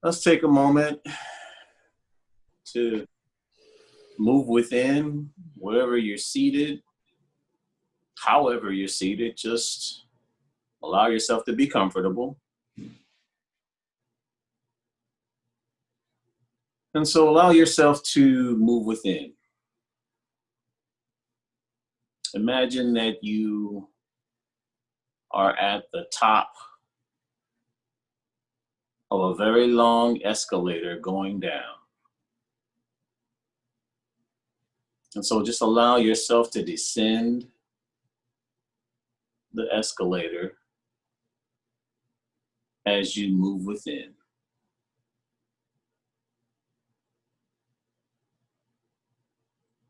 Let's take a moment to move within wherever you're seated, however you're seated. Just allow yourself to be comfortable. And so allow yourself to move within. Imagine that you are at the top of a very long escalator going down. And so just allow yourself to descend the escalator as you move within.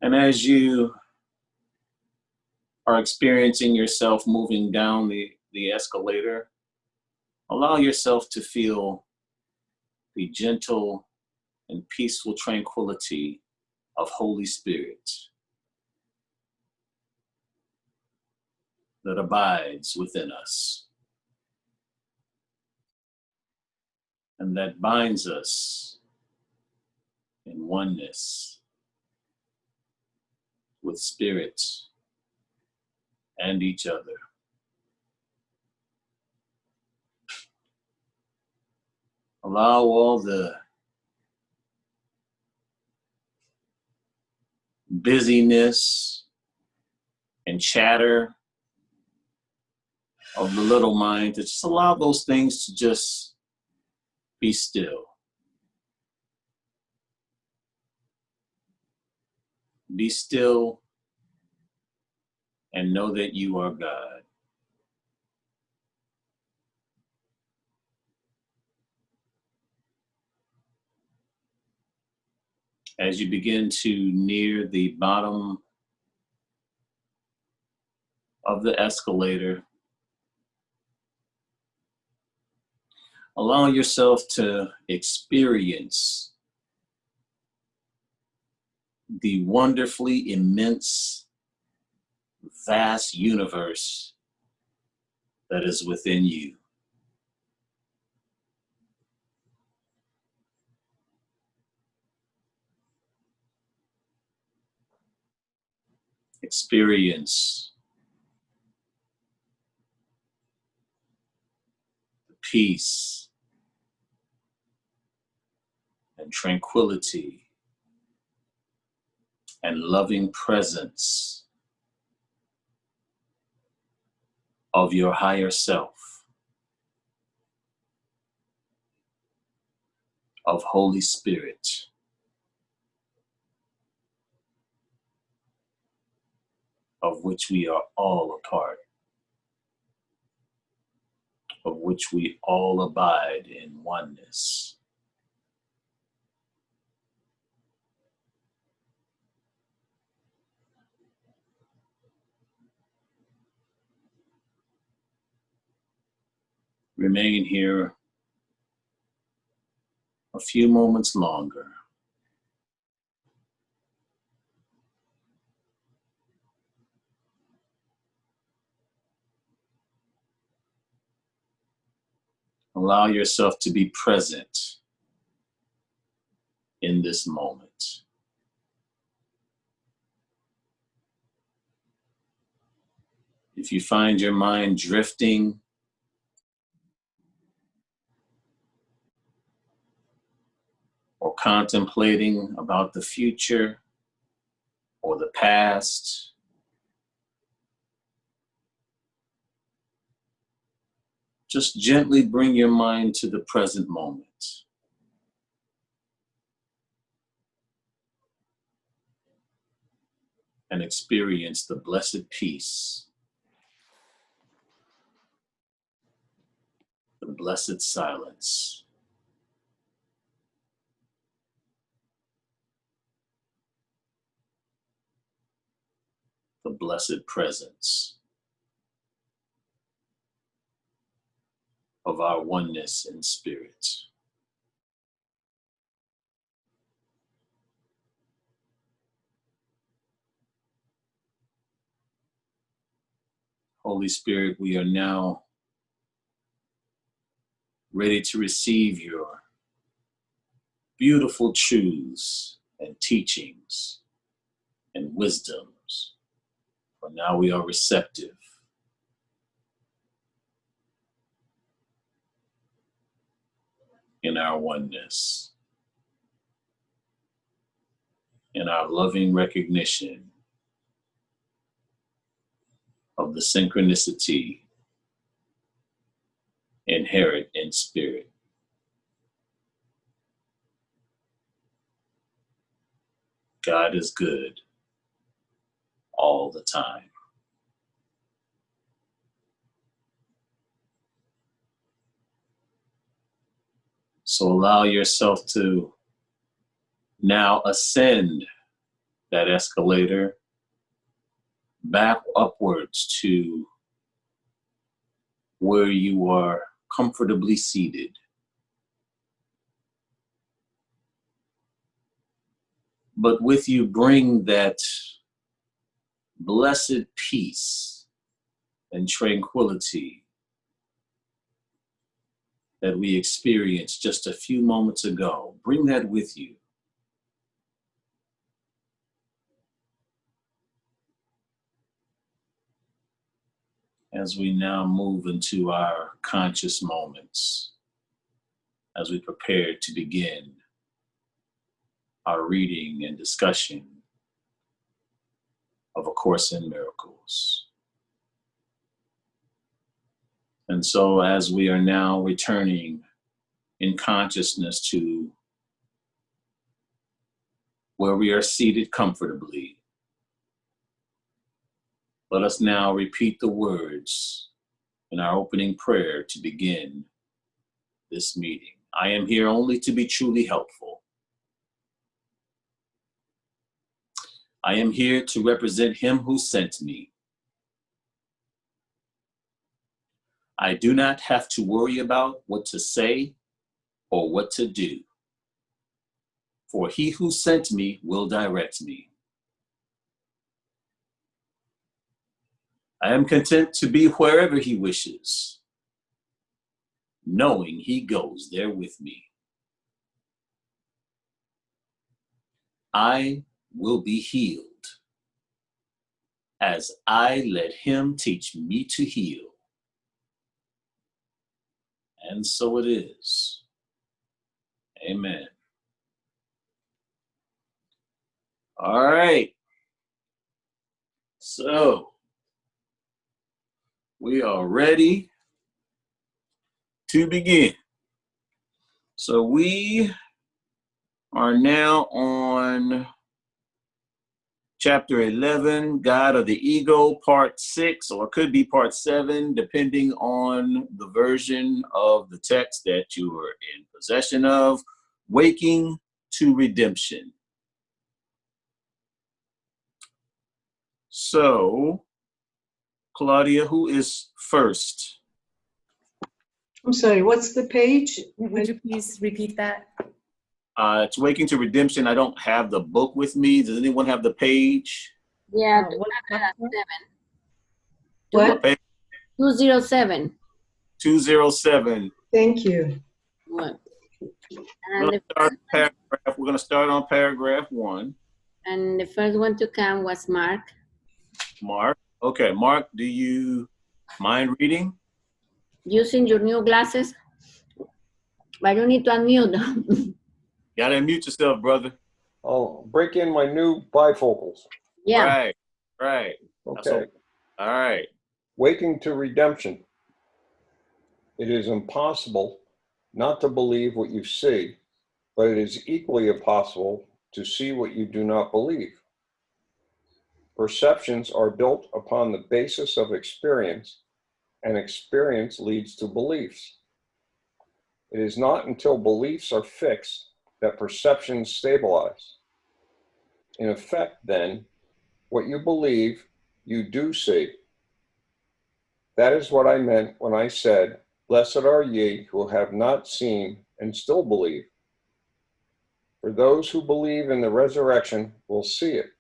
And as you are experiencing yourself moving down the escalator, allow yourself to feel the gentle and peaceful tranquility of Holy Spirit that abides within us and that binds us in oneness with Spirit and each other. Allow all the busyness and chatter of the little mind to just allow those things to just be still. Be still and know that you are God. As you begin to near the bottom of the escalator, allow yourself to experience the wonderfully immense, vast universe that is within you. Experience the peace and tranquility and loving presence of your higher self, of Holy Spirit, of which we are all a part, of which we all abide in oneness. Remain here a few moments longer. Allow yourself to be present in this moment. If you find your mind drifting, or contemplating about the future or the past, just gently bring your mind to the present moment. And experience the blessed peace, the blessed silence, the blessed presence of our oneness in spirit. Holy Spirit, we are now ready to receive your beautiful truths and teachings and wisdoms. For now we are receptive. In our oneness, in our loving recognition of the synchronicity inherent in spirit. God is good all the time. So allow yourself to now ascend that escalator back upwards to where you are comfortably seated. But with you bring that blessed peace and tranquility that we experienced just a few moments ago. Bring that with you. As we now move into our conscious moments, as we prepare to begin our reading and discussion of A Course in Miracles. And so as we are now returning in consciousness to where we are seated comfortably, let us now repeat the words in our opening prayer to begin this meeting. I am here only to be truly helpful. I am here to represent Him who sent me. I do not have to worry about what to say or what to do, for He who sent me will direct me. I am content to be wherever He wishes, knowing He goes there with me. I will be healed as I let Him teach me to heal. And so it is. Amen. All right. So we are ready to begin. So we are now on Chapter 11, God of the Ego, Part 6, or it could be Part 7, depending on the version of the text that you are in possession of. Waking to Redemption. So, Claudia, who is first? I'm sorry, what's the page? Would you please repeat that? It's Waking to Redemption. I don't have the book with me. Does anyone have the page? Yeah, What? 207. 207. Thank you. What? We're going to start on paragraph 1. And the first one to come was Mark. Mark. Okay, Mark, do you mind reading? Using your new glasses, but you need to unmute them. You gotta unmute yourself, brother. I'll break in my new bifocals. Yeah. Right. Okay. All right. Waking to redemption. It is impossible not to believe what you see, but it is equally impossible to see what you do not believe. Perceptions are built upon the basis of experience, and experience leads to beliefs. It is not until beliefs are fixed that perceptions stabilize. In effect, then, what you believe, you do see. That is what I meant when I said, "Blessed are ye who have not seen and still believe." For those who believe in the resurrection will see it.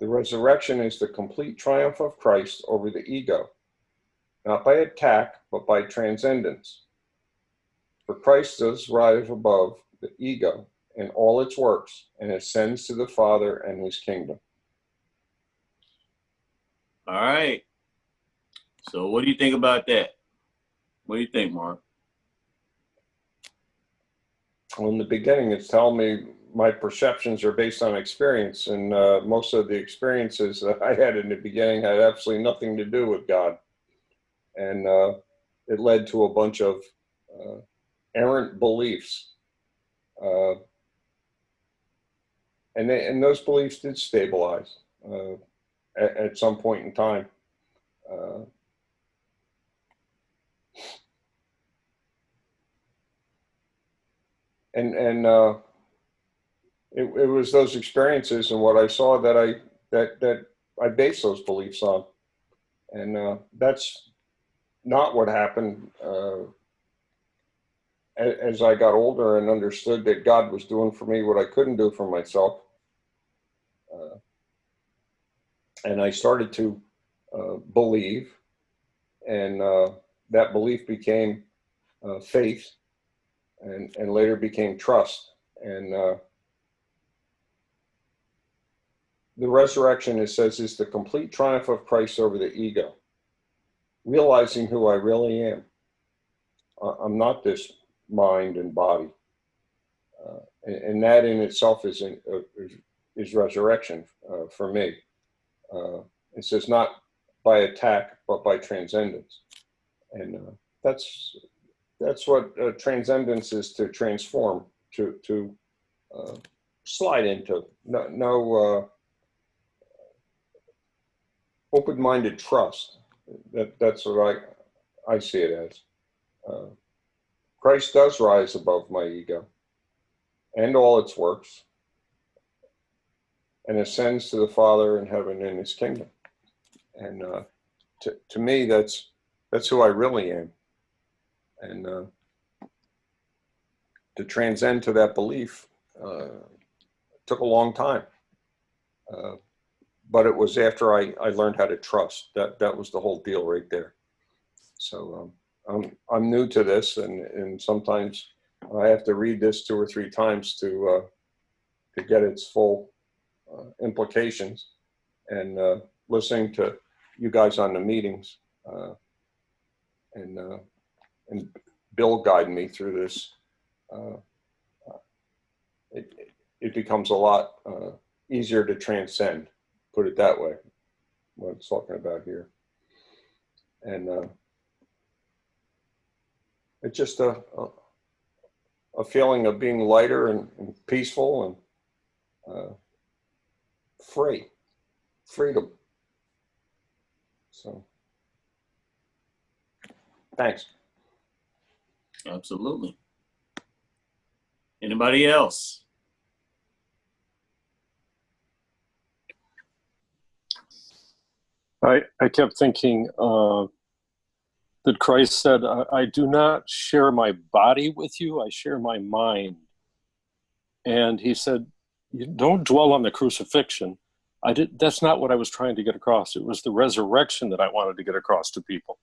The resurrection is the complete triumph of Christ over the ego, not by attack, but by transcendence. For Christ does rise above the ego and all its works and ascends to the Father and his kingdom. All right. So what do you think about that? What do you think, Mark? Well, in the beginning, it's telling me my perceptions are based on experience, and most of the experiences that I had in the beginning had absolutely nothing to do with God. And it led to a bunch of errant beliefs. And those beliefs did stabilize at some point in time. And it was those experiences and what I saw that I based those beliefs on. And that's not what happened as I got older and understood that God was doing for me what I couldn't do for myself. And I started to believe, and that belief became faith, and later became trust. And the resurrection, it says, is the complete triumph of Christ over the ego, realizing who I really am. I'm not this mind and body. And that in itself is resurrection for me. It says not by attack, but by transcendence. And that's what transcendence is, to transform, to slide into. No open-minded trust. That's what I see it as. Christ does rise above my ego and all its works, and ascends to the Father in heaven in his kingdom. And to me, that's who I really am. And to transcend to that belief took a long time. But it was after I learned how to trust. That was the whole deal right there. So I'm new to this, and sometimes I have to read this 2 or 3 times to get its full implications. And listening to you guys on the meetings, and Bill guiding me through this, it becomes a lot easier to transcend. Put it that way, what I'm talking about here. And it's just a feeling of being lighter and peaceful and freedom. So, thanks. Absolutely. Anybody else? I kept thinking that Christ said, I do not share my body with you, I share my mind. And he said, you don't dwell on the crucifixion. That's not what I was trying to get across. It was the resurrection that I wanted to get across to people.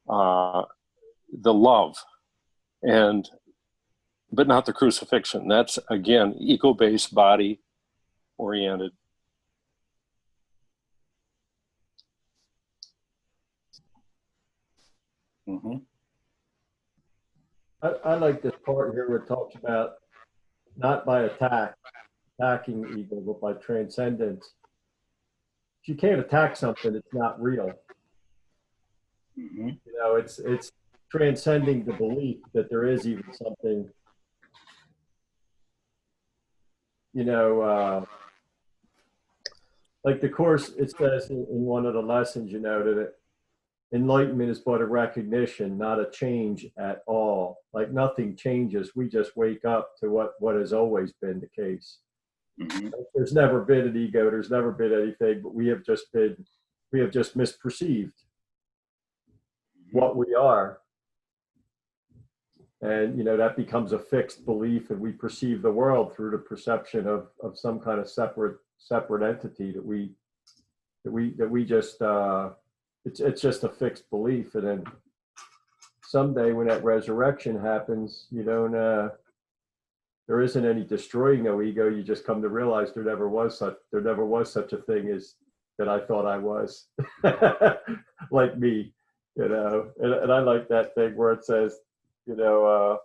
The love, but not the crucifixion. That's, again, ego-based, body-oriented. Mm-hmm. I like this part here where it talks about not by attacking the ego, but by transcendence. If you can't attack something, it's not real. Mm-hmm. You know, it's transcending the belief that there is even something, you know, like the Course, it says in one of the lessons, you know, that enlightenment is but a recognition, not a change at all. Like nothing changes. We just wake up to what has always been the case. Mm-hmm. There's never been an ego. There's never been anything, but we have just misperceived what we are. And, you know, that becomes a fixed belief, and we perceive the world through the perception of some kind of separate entity that we just, it's just a fixed belief. And then someday when that resurrection happens, you don't, there isn't any destroying no ego. You just come to realize there never was such a thing as that I thought I was, like me, you know. And I like that thing where it says, you know,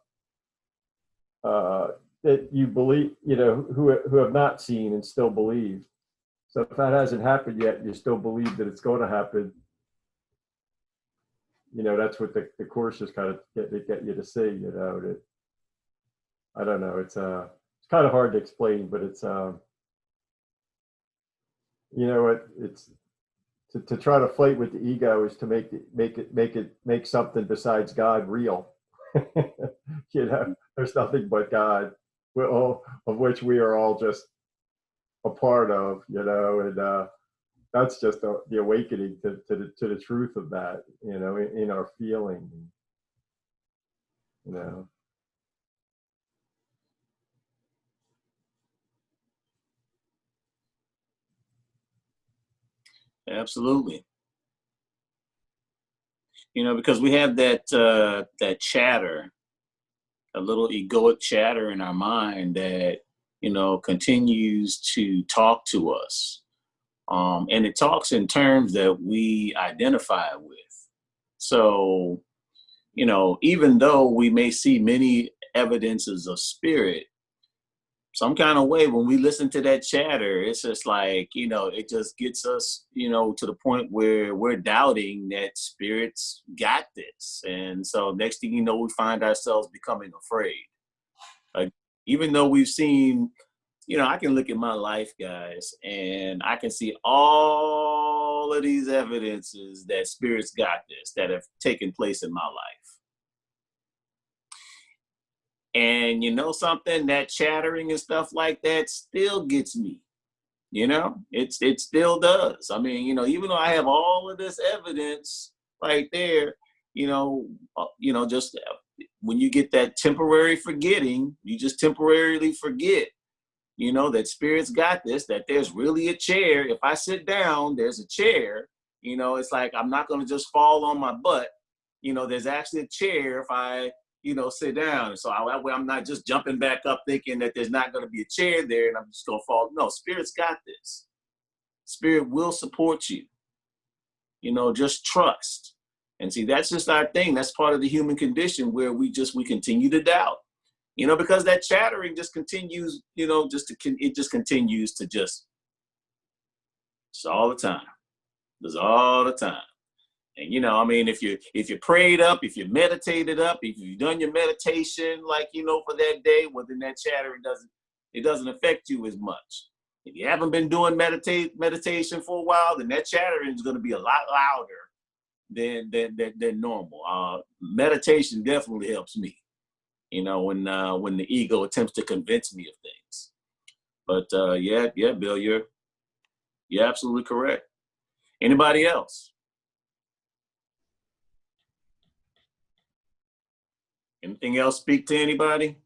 that you believe, you know, who have not seen and still believe. So if that hasn't happened yet, you still believe that it's going to happen. You know, that's what the course is kind of get you to see, you know. That, I don't know, it's kind of hard to explain, but it's you know, it's to try to fight with the ego is to make something besides God real. You know, there's nothing but God, of which we are all just a part of, you know, and that's just the awakening to the truth of that, you know, in our feeling, you know. Absolutely. You know, because we have that that chatter, a little egoic chatter in our mind that, you know, continues to talk to us. And it talks in terms that we identify with. So, you know, even though we may see many evidences of spirit, some kind of way, when we listen to that chatter, it's just like, you know, it just gets us, you know, to the point where we're doubting that spirits got this. And so next thing you know, we find ourselves becoming afraid. Like, even though we've seen, you know, I can look at my life, guys, and I can see all of these evidences that spirits got this, that have taken place in my life. And you know something, that chattering and stuff like that still gets me, you know, it still does. I mean, you know, even though I have all of this evidence right there, you know, just when you get that temporary forgetting, you just temporarily forget, you know, that spirits got this, that there's really a chair. If I sit down, there's a chair, you know, it's like, I'm not going to just fall on my butt. You know, there's actually a chair if I, you know, sit down. So that way I'm not just jumping back up thinking that there's not going to be a chair there and I'm just going to fall. No, spirit's got this. Spirit will support you. You know, just trust. And see, that's just our thing. That's part of the human condition where we continue to doubt. You know, because that chattering just continues, you know, it just continues to just all the time. Just all the time. And, you know, I mean, if you prayed up, if you meditated up, if you've done your meditation, like, you know, for that day, well, then that chattering doesn't affect you as much. If you haven't been doing meditation for a while, then that chattering is going to be a lot louder than normal. Meditation definitely helps me, you know, when the ego attempts to convince me of things. But yeah, Bill, you're absolutely correct. Anybody else? Anything else speak to anybody?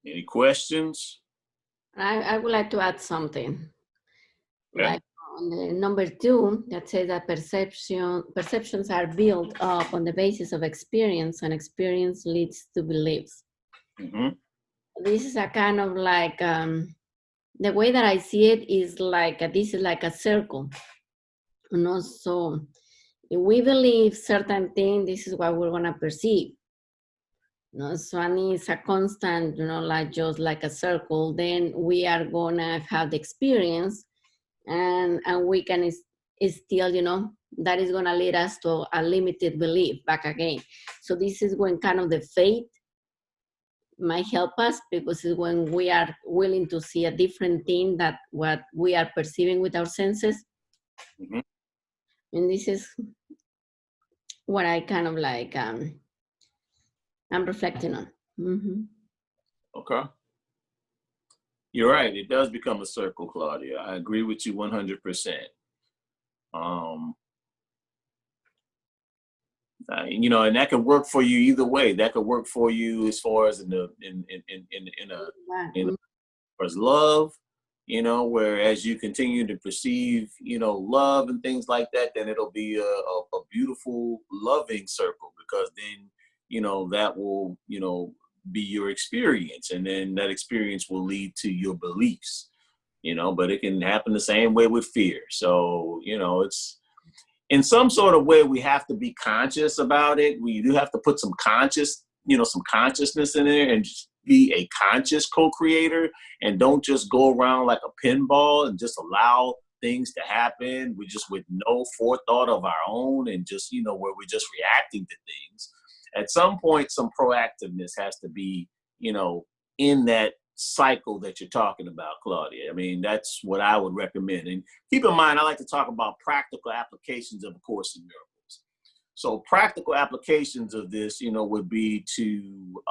Any questions? I would like to add something. Okay. Like on the number 2, that says that perceptions are built up on the basis of experience, and experience leads to beliefs. Mm-hmm. This is a kind of like, the way that I see it is like, this is like a circle. You know, so if we believe certain thing, this is what we're gonna perceive. You know, so it's a constant, you know, like just like a circle. Then we are gonna have the experience, and we can still, you know, that is gonna lead us to a limited belief back again. So this is when kind of the faith might help us, because it's when we are willing to see a different thing that what we are perceiving with our senses. Mm-hmm. And this is what I kind of like, I'm reflecting on. Mm-hmm. Okay. You're right. It does become a circle, Claudia. I agree with you 100%. You know, and that could work for you either way. That could work for you as far as as love, where as you continue to perceive, love and things like that, then it'll be a beautiful, loving circle, because then, that will, be your experience. And then that experience will lead to your beliefs, but it can happen the same way with fear. So, it's in some sort of way, we have to be conscious about it. We do have to put some consciousness in there, and just be a conscious co-creator, and don't just go around like a pinball and just allow things to happen with no forethought of our own, and just, where we're just reacting to things. At some point, some proactiveness has to be, in that cycle that you're talking about, Claudia. I mean, that's what I would recommend. And keep in mind, I like to talk about practical applications of A Course in Miracles. So practical applications of this, would be to,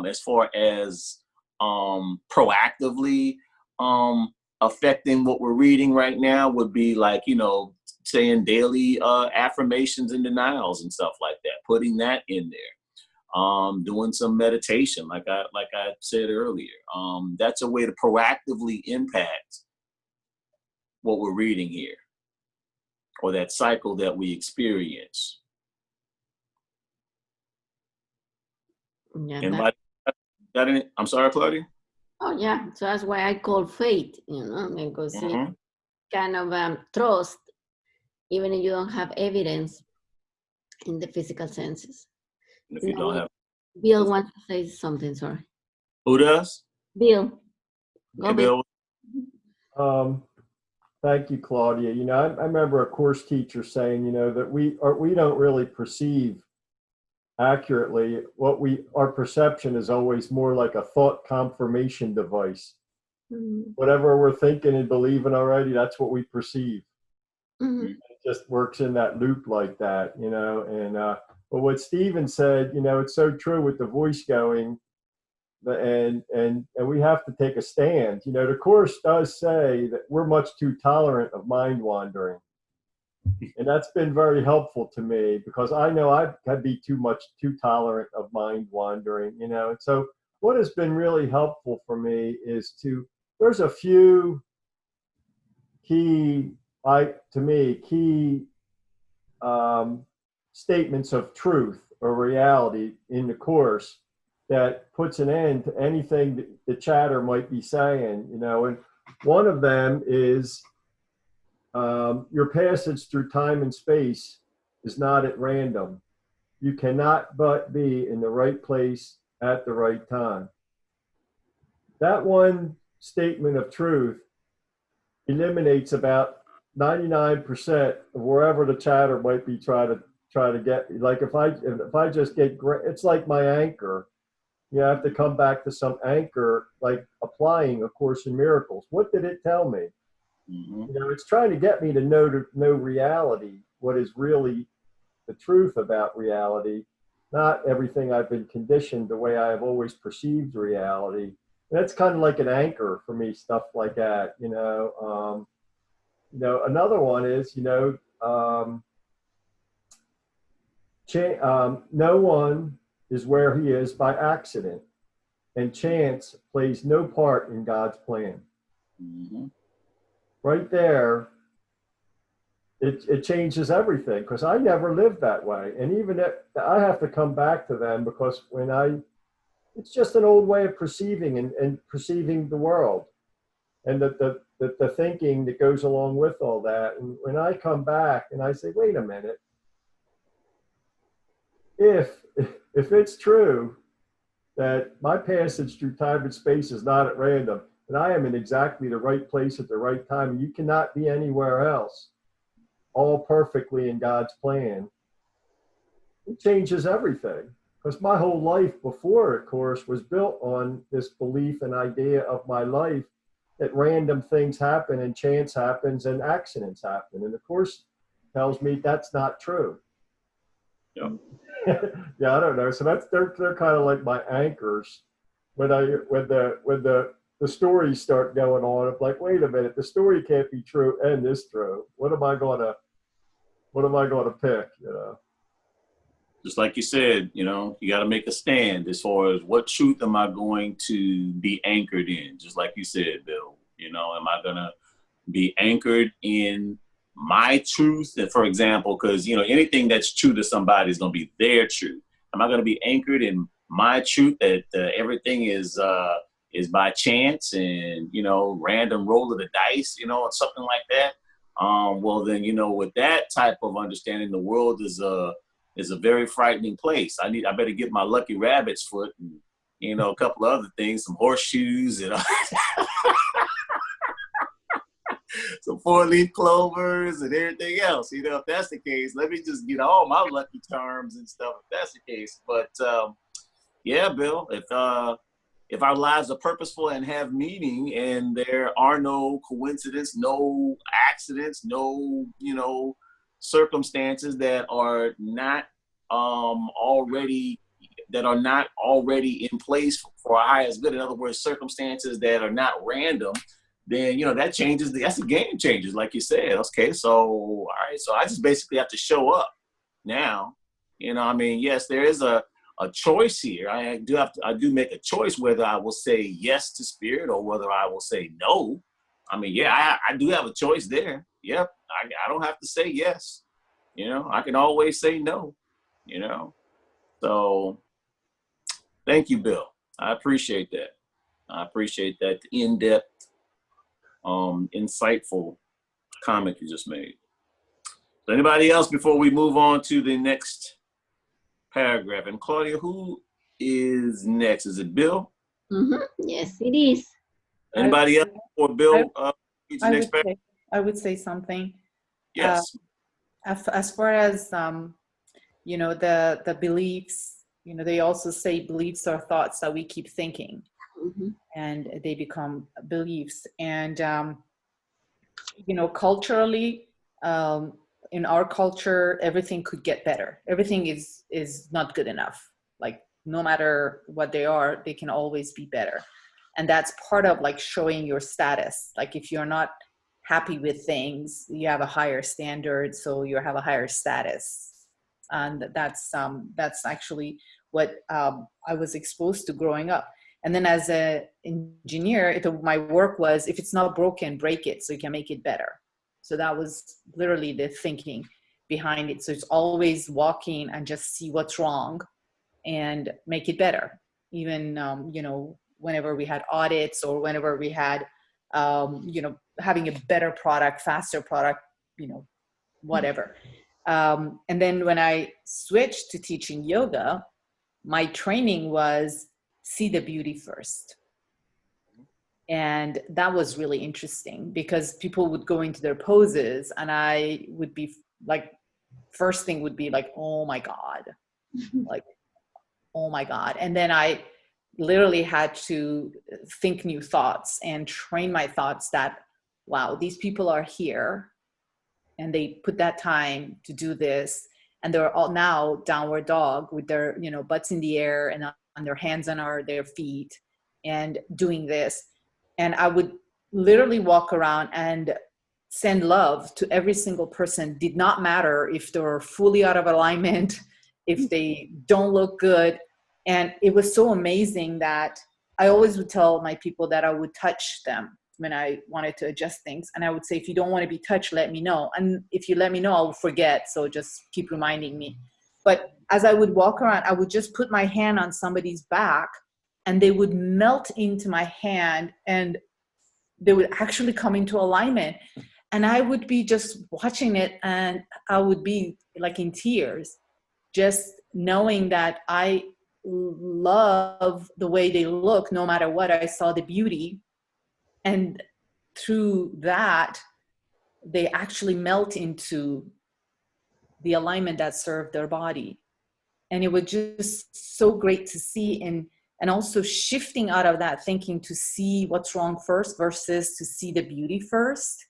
as far as proactively affecting what we're reading right now, would be like, saying daily affirmations and denials and stuff like that, putting that in there. Doing some meditation, like I said earlier. That's a way to proactively impact what we're reading here, or that cycle that we experience. Yeah. And I'm sorry, Claudia? Oh, yeah. So that's why I call faith, because it's kind of trust, even if you don't have evidence in the physical senses. And if you don't have... Bill wants to say something, sorry. Who does? Bill. Hey, Bill. Thank you, Claudia. I remember a course teacher saying, that we don't really perceive accurately our perception is always more like a thought confirmation device. Mm-hmm. Whatever we're thinking and believing already, that's what we perceive. Mm-hmm. It just works in that loop like that, and but what Stephen said, it's so true with the voice going, and we have to take a stand. The Course does say that we're much too tolerant of mind wandering. And that's been very helpful to me, because I know I'd be too tolerant of mind wandering, And so what has been really helpful for me is there's a few key statements of truth or reality in the Course that puts an end to anything that the chatter might be saying, and one of them is your passage through time and space is not at random. You cannot but be in the right place at the right time. That one statement of truth eliminates about 99% of wherever the chatter might be try to get me. Like if I just get, it's like my anchor. You have to come back to some anchor, like applying A Course in Miracles. What did it tell me? Mm-hmm. It's trying to get me to know reality, what is really the truth about reality, not everything I've been conditioned the way I have always perceived reality. And that's kind of like an anchor for me, stuff like that. Another one is, no one is where he is by accident, and chance plays no part in God's plan. Mm-hmm. Right there, it changes everything, because I never lived that way. And even I have to come back to them, because it's just an old way of perceiving and perceiving the world, and the thinking that goes along with all that. And when I come back and I say, wait a minute, if it's true that my passage through time and space is not at random, and I am in exactly the right place at the right time, and you cannot be anywhere else, all perfectly in God's plan, it changes everything. Because my whole life before, of course, was built on this belief and idea of my life that random things happen and chance happens and accidents happen. And the Course tells me that's not true. Yep. Yeah, I don't know. So they're kind of like my anchors. When the stories start going on, I'm like, wait a minute, the story can't be true and this true. What am I gonna pick? just like you said, you know, you got to make a stand as far as what truth am I going to be anchored in? Just like you said, Bill, you know, am I going to be anchored in my truth? And for example, because, you know, anything that's true to somebody is going to be their truth. Am I going to be anchored in my truth that everything is by chance and, you know, random roll of the dice, you know, or something like that? Well, then, you know, with that type of understanding, the world is a very frightening place. I better get my lucky rabbit's foot and, you know, a couple of other things, some horseshoes and some 4-leaf clovers and everything else. You know, if that's the case, let me just get all my lucky charms and stuff if that's the case. But yeah, Bill, if our lives are purposeful and have meaning and there are no coincidences, no accidents, no, you know, circumstances that are not already in place for our highest good. In other words, circumstances that are not random, then, you know, that changes. That's a game changer, like you said. Okay, so all right, so I just basically have to show up now. You know, I mean, yes, there is a choice here. I do make a choice whether I will say yes to spirit or whether I will say no. I mean, yeah, I do have a choice there. Yep, I don't have to say yes. You know, I can always say no. You know, so thank you, Bill. I appreciate that. I appreciate that in-depth, insightful comment you just made. So anybody else before we move on to the next paragraph? And Claudia, who is next? Is it Bill? Yes, it is. Anybody else before Bill? I would say something. Yes. As far as you know, the beliefs, you know, they also say beliefs are thoughts that we keep thinking, and they become beliefs. And you know, culturally, in our culture, everything could get better. Everything is not good enough. Like, no matter what they are, they can always be better. And that's part of like showing your status. Like, if you're not happy with things, you have a higher standard, so you have a higher status. And that's actually what I was exposed to growing up. And then as an engineer, my work was, if it's not broken, break it so you can make it better. So that was literally the thinking behind it. So it's always walking and just see what's wrong and make it better. Even, you know, whenever we had audits or whenever we had, you know, having a better product, faster product, you know, whatever. And then when I switched to teaching yoga, my training was see the beauty first. And that was really interesting because people would go into their poses and I would be like, first thing would be like, oh my God, like, oh my God. And then I literally had to think new thoughts and train my thoughts that, wow, these people are here and they put that time to do this. And they're all now downward dog with their, you know, butts in the air and on their hands on their feet and doing this. And I would literally walk around and send love to every single person. Did not matter if they were fully out of alignment, if they don't look good. And it was so amazing that I always would tell my people that I would touch them when I wanted to adjust things. And I would say, if you don't want to be touched, let me know. And if you let me know, I'll forget. So just keep reminding me. But as I would walk around, I would just put my hand on somebody's back and they would melt into my hand and they would actually come into alignment. And I would be just watching it and I would be like in tears, just knowing that I love the way they look, no matter what. I saw the beauty. And through that, they actually melt into the alignment that served their body. And it was just so great to see, and also shifting out of that thinking to see what's wrong first versus to see the beauty first.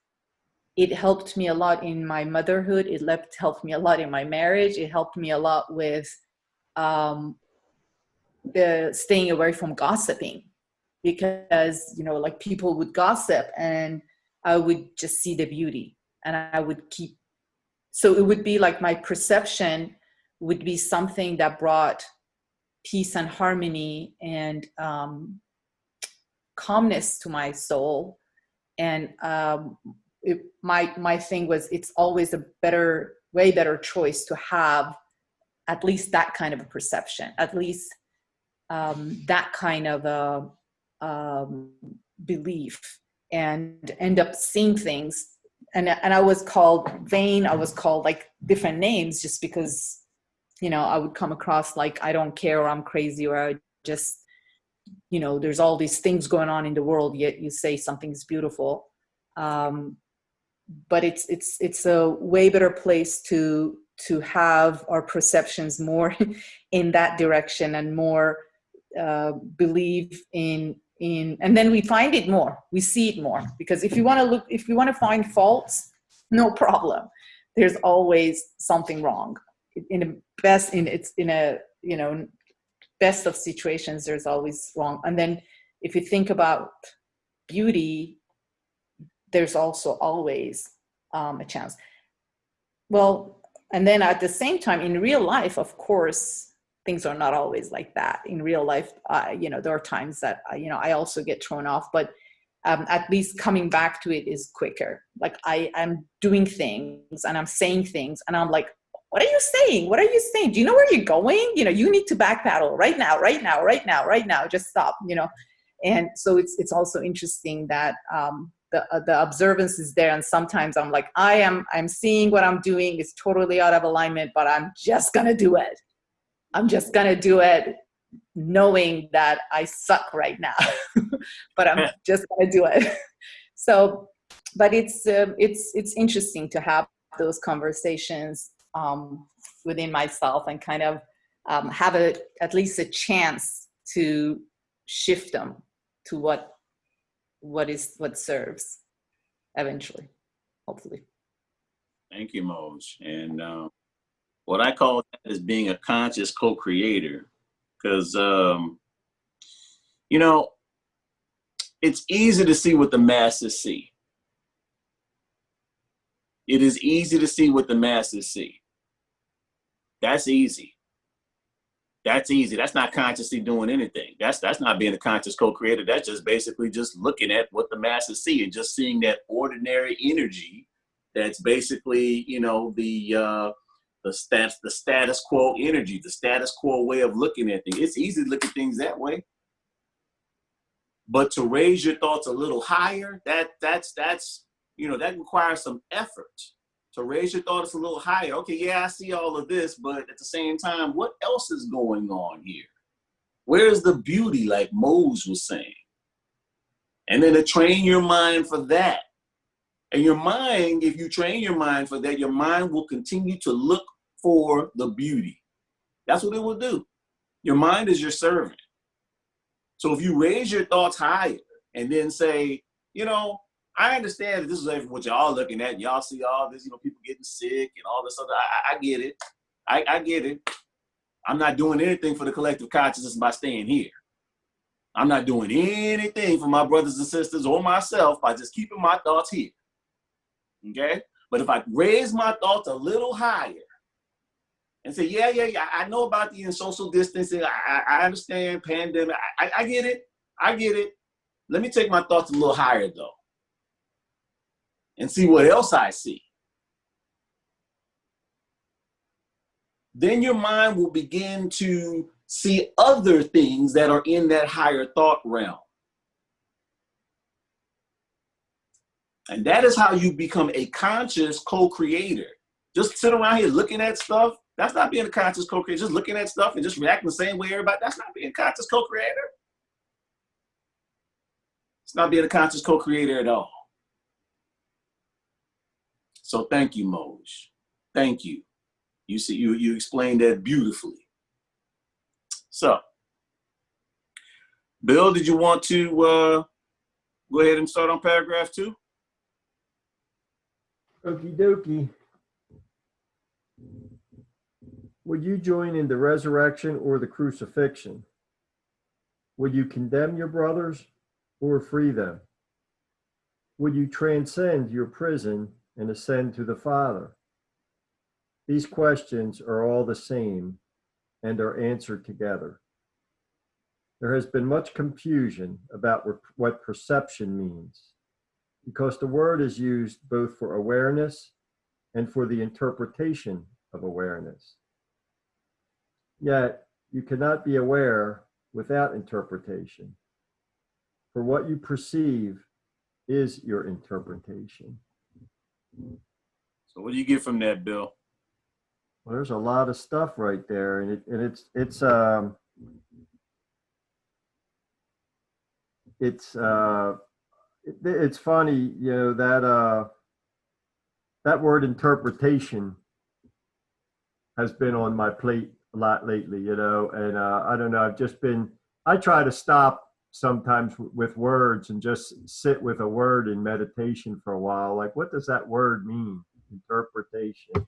It helped me a lot in my motherhood. It helped me a lot in my marriage. It helped me a lot with the staying away from gossiping, because, you know, like people would gossip and I would just see the beauty and I would keep. So it would be like my perception would be something that brought peace and harmony and calmness to my soul. And my thing was, it's always a way better choice to have at least that kind of a perception, at least that kind of a belief, and end up seeing things. And I was called vain. I was called like different names just because, I would come across like I don't care, or I'm crazy, or I just, there's all these things going on in the world, yet you say something's beautiful. But it's a way better place to have our perceptions more in that direction, and more believe in, and then we find it more, we see it more. Because if you want to find faults, no problem. There's always something wrong. In a best of situations, there's always wrong. And then if you think about beauty, there's also always a chance. Well, and then at the same time, in real life, of course, things are not always like that. In real life, there are times that, I also get thrown off, but at least coming back to it is quicker. Like I'm doing things and I'm saying things and I'm like, what are you saying? What are you saying? Do you know where you're going? You need to backpedal right now, just stop, And so it's also interesting that the observance is there. And sometimes I'm like, I'm seeing what I'm doing is totally out of alignment, but I'm just going to do it. I'm just going to do it knowing that I suck right now, but I'm just going to do it. So, but it's interesting to have those conversations within myself, and kind of have at least a chance to shift them to what serves eventually, hopefully. Thank you, Moj. And what I call that is being a conscious co-creator, because it's easy to see what the masses see. It is easy to see what the masses see. That's easy. That's easy. That's not consciously doing anything. That's not being a conscious co-creator. That's just basically just looking at what the masses see and just seeing that ordinary energy. That's basically, the status quo energy, the status quo way of looking at things. It's easy to look at things that way. But to raise your thoughts a little higher, that's that requires some effort. To raise your thoughts a little higher. Okay, yeah, I see all of this, but at the same time, what else is going on here? Where's the beauty, like Mose was saying? And then to train your mind for that. And your mind, if you train your mind for that, your mind will continue to look for the beauty. That's what it will do. Your mind is your servant. So if you raise your thoughts higher and then say, I understand that this is what y'all looking at. Y'all see all this, people getting sick and all this other. I get it. I get it. I'm not doing anything for the collective consciousness by staying here. I'm not doing anything for my brothers and sisters or myself by just keeping my thoughts here. Okay? But if I raise my thoughts a little higher and say, yeah, I know about the social distancing. I understand pandemic. I get it. I get it. Let me take my thoughts a little higher, though, and see what else I see. Then your mind will begin to see other things that are in that higher thought realm. And that is how you become a conscious co-creator. Just sit around here looking at stuff. That's not being a conscious co-creator. Just looking at stuff and just reacting the same way everybody. That's not being a conscious co-creator. It's not being a conscious co-creator at all. So thank you, Moj. Thank you. You see, you explained that beautifully. So, Bill, did you want to go ahead and start on paragraph 2? Okie dokie. Would you join in the resurrection or the crucifixion? Would you condemn your brothers or free them? Would you transcend your prison and ascend to the Father? these questions are all the same and are answered together. There has been much confusion about what perception means, because the word is used both for awareness and for the interpretation of awareness. Yet, you cannot be aware without interpretation, for what you perceive is your interpretation. So what do you get from that, Bill? Well, there's a lot of stuff right there, and it's funny, you know, that word interpretation has been on my plate a lot lately, you know, and I don't know, I try to stop sometimes with words and just sit with a word in meditation for a while. Like, what does that word mean? Interpretation.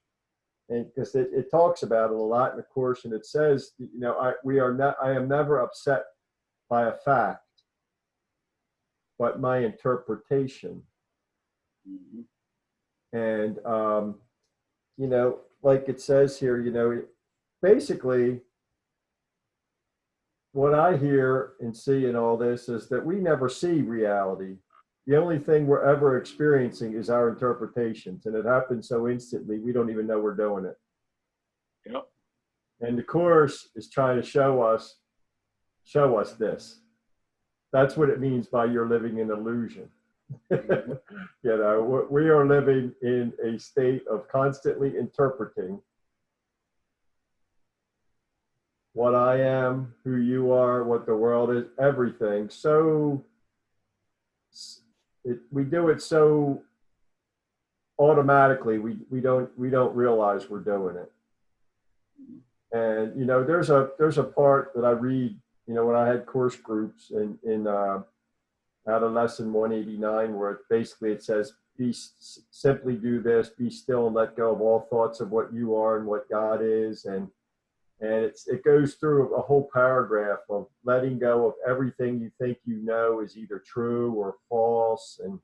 And because it talks about it a lot in the Course, and it says, you know, I am never upset by a fact, but my interpretation. Mm-hmm. And, you know, like it says here, you know, basically what I hear and see in all this is that we never see reality. The only thing we're ever experiencing is our interpretations, and it happens so instantly, we don't even know we're doing it. Yep. And the Course is trying to show us this. That's what it means by you're living in illusion. You know, we are living in a state of constantly interpreting what I am, who you are, what the world is, everything. So we do it so automatically, we don't realize we're doing it. And you know, there's a part that I read, you know, when I had course groups in out of lesson 189, where it says, simply do this, be still and let go of all thoughts of what you are and what God is. And it goes through a whole paragraph of letting go of everything you think you know is either true or false, and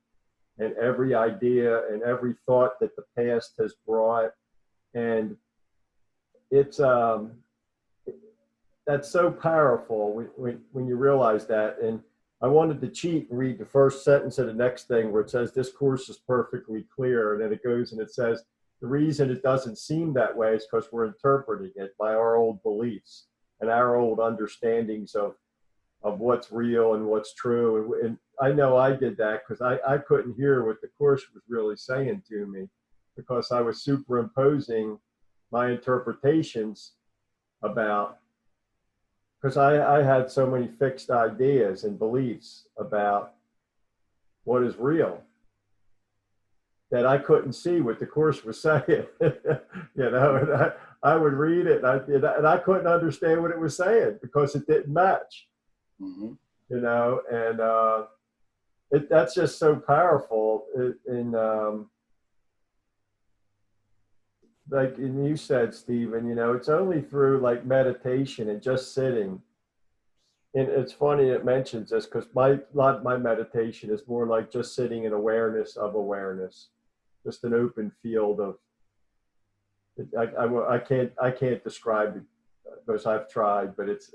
every idea and every thought that the past has brought. And it's that's so powerful when you realize that. And I wanted to cheat and read the first sentence of the next thing, where it says, this course is perfectly clear. And then it goes and it says, the reason it doesn't seem that way is because we're interpreting it by our old beliefs and our old understandings of what's real and what's true. And I know I did that because I couldn't hear what the Course was really saying to me, because I was superimposing my interpretations about, because I had so many fixed ideas and beliefs about what is real that I couldn't see what the Course was saying. You know, and I would read it and I couldn't understand what it was saying because it didn't match. Mm-hmm. You know, and that's just so powerful. Like you said, Stephen, you know, it's only through like meditation and just sitting. And it's funny it mentions this, because a lot of my meditation is more like just sitting in awareness of awareness, just an open field of. I can't describe it because I've tried, but it's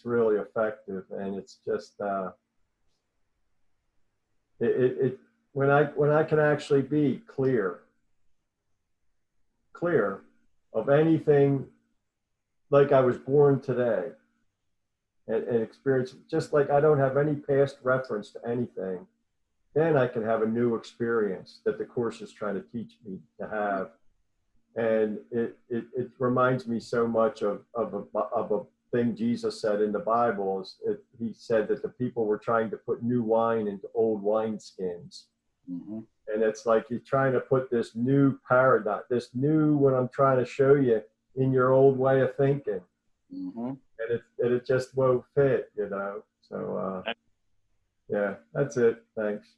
really effective, and it's just when I can actually be clear of anything, like I was born today, and experience, just like I don't have any past reference to anything, then I can have a new experience that the Course is trying to teach me to have. And it reminds me so much of a thing Jesus said in the Bible. He said that the people were trying to put new wine into old wineskins. Mm-hmm. And it's like you're trying to put this new paradigm, this new, what I'm trying to show you, in your old way of thinking. Mm-hmm. And it just won't fit, you know. So yeah, that's it. Thanks.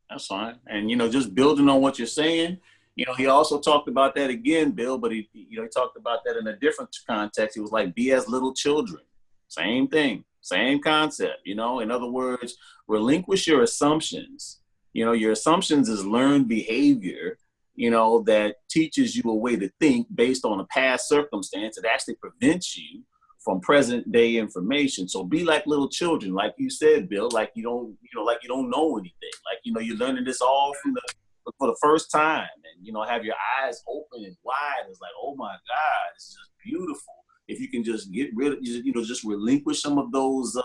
That's fine. And, you know, just building on what you're saying, you know, he also talked about that again, Bill, but he talked about that in a different context. He was like, be as little children. Same thing, same concept, you know. In other words, relinquish your assumptions. You know, your assumptions is learned behavior, that teaches you a way to think based on a past circumstance that actually prevents you from present day information. So be like little children, like you said, Bill, like you don't know anything. Like, you're learning this all for the first time, and, have your eyes open and wide. It's like, oh my God, this is just beautiful. If you can just get rid of, just relinquish some of those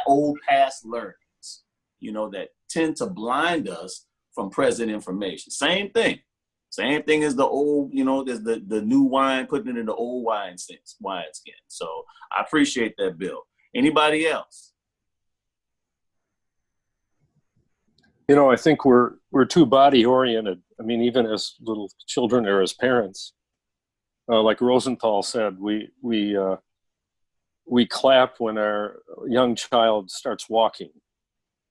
old past learnings, that tend to blind us from present information. Same thing as the old, there's the new wine, putting it in the old wine skin. So I appreciate that, Bill. Anybody else? I think we're too body oriented. I mean, even as little children or as parents, like Rosenthal said, we clap when our young child starts walking,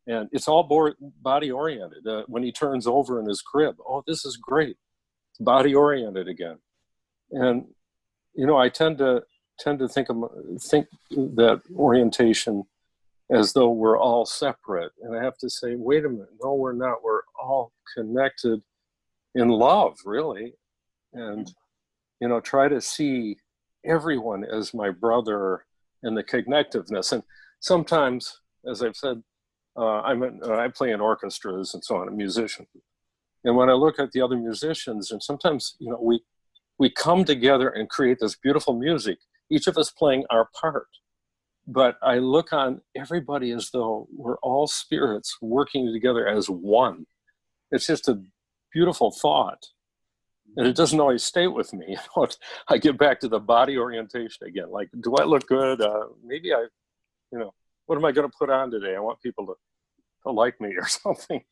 and it's all body oriented. When he turns over in his crib, oh, this is great. It's body oriented again, and I tend to think that orientation as though we're all separate. And I have to say, wait a minute, no, we're not. We're all connected in love, really. And, try to see everyone as my brother and the connectiveness. And sometimes, as I've said, I play in orchestras and so on, a musician. And when I look at the other musicians, and sometimes, we come together and create this beautiful music, each of us playing our part. But I look on everybody as though we're all spirits working together as one. It's just a beautiful thought. And it doesn't always stay with me. I get back to the body orientation again. Like, do I look good? Maybe what am I going to put on today? I want people to like me or something.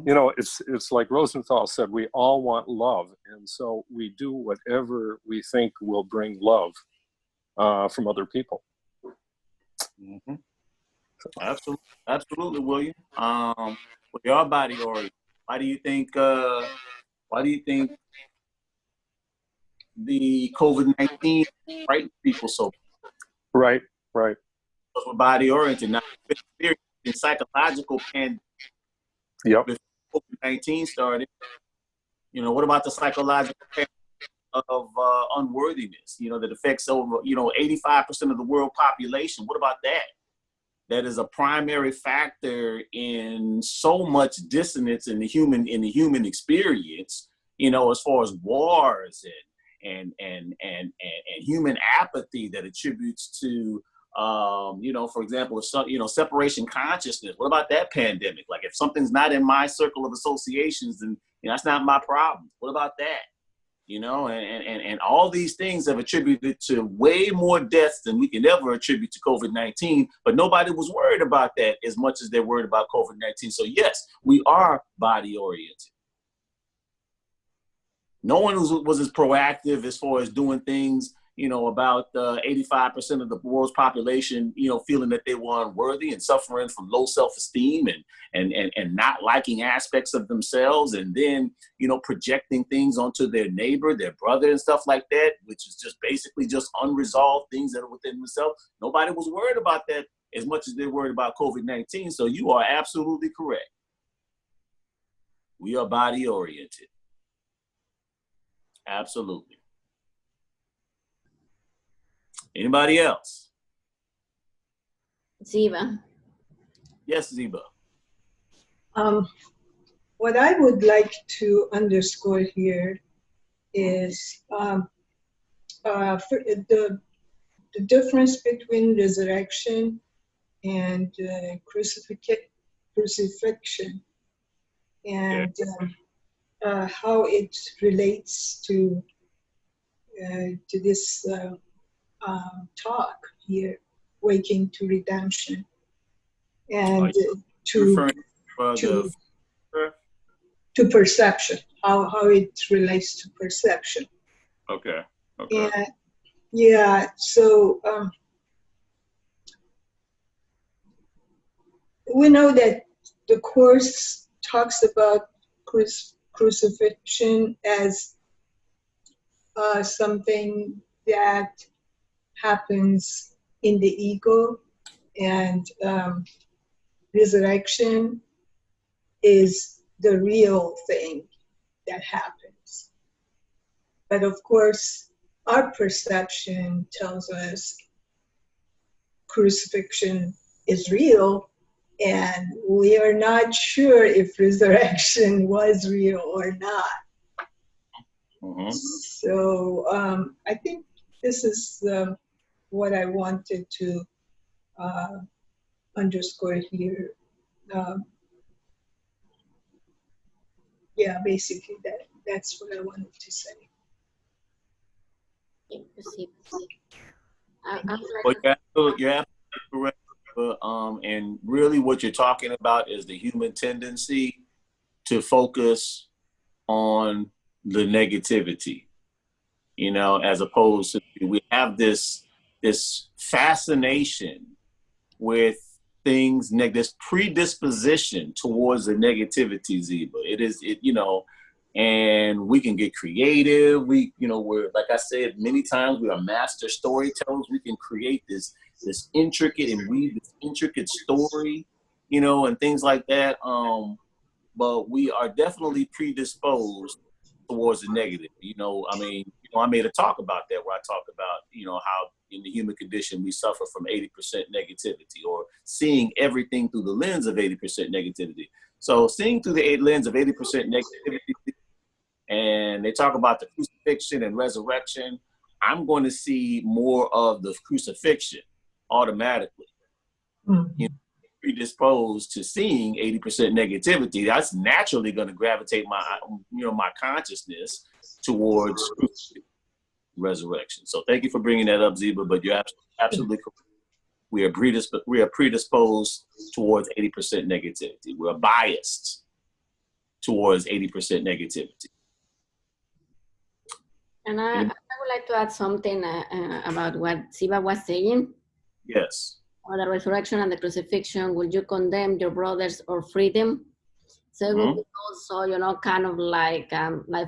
It's like Rosenthal said, we all want love. And so we do whatever we think will bring love from other people. Mm-hmm. Absolutely, William. With your body oriented, why do you think the COVID-19 frightens people so? Right. Because we're body oriented. Now, in psychological pandemic, before COVID-19 started, what about the psychological pandemic of unworthiness? That affects over 85% of the world population. What about that? That is a primary factor in so much dissonance in the human experience, as far as wars and human apathy that attributes to, for example, separation consciousness. What about that pandemic? Like, if something's not in my circle of associations, then that's not my problem. What about that? And all these things have attributed to way more deaths than we can ever attribute to COVID-19, but nobody was worried about that as much as they're worried about COVID-19. So yes, we are body oriented. No one was as proactive as far as doing things, about 85% of the world's population, feeling that they were unworthy and suffering from low self-esteem and not liking aspects of themselves, and then, projecting things onto their neighbor, their brother and stuff like that, which is just basically just unresolved things that are within themselves. Nobody was worried about that as much as they're worried about COVID-19. So you are absolutely correct. We are body oriented. Absolutely. Anybody else? Ziva. Yes, Ziba. What I would like to underscore here is the difference between resurrection and crucifixion, and how it relates to this talk here, waking to redemption, and to perception, how it relates to perception. Okay. And yeah, so we know that the Course talks about crucifixion as something that happens in the ego, and resurrection is the real thing that happens. But of course, our perception tells us crucifixion is real, and we are not sure if resurrection was real or not. Mm-hmm. So I think this is what I wanted to underscore here. Yeah, basically that's what I wanted to say. Well, you're absolutely correct. But, and really what you're talking about is the human tendency to focus on the negativity, you know, as opposed to, we have this fascination with things, this predisposition towards the negativity, Zeba. You know, and we can get creative. We're, like I said, many times we are master storytellers. We can create this intricate and weave this intricate story, you know, and things like that. But we are definitely predisposed towards the negative. You know, I mean, I made a talk about that where I talked about, you know, how in the human condition we suffer from 80% negativity, or seeing everything through the lens of 80% negativity. So seeing through the lens of 80% negativity, and they talk about the crucifixion and resurrection, I'm going to see more of the crucifixion automatically. Mm-hmm. You know, predisposed to seeing 80% negativity, that's naturally going to gravitate my consciousness towards resurrection. So thank you for bringing that up, Zeba, but you're absolutely correct. We are predisposed towards 80% negativity. We're biased towards 80% negativity. And I would like to add something about what Siva was saying. Yes. On the resurrection and the crucifixion, will you condemn your brothers or free them? So it will be also, you know, kind of like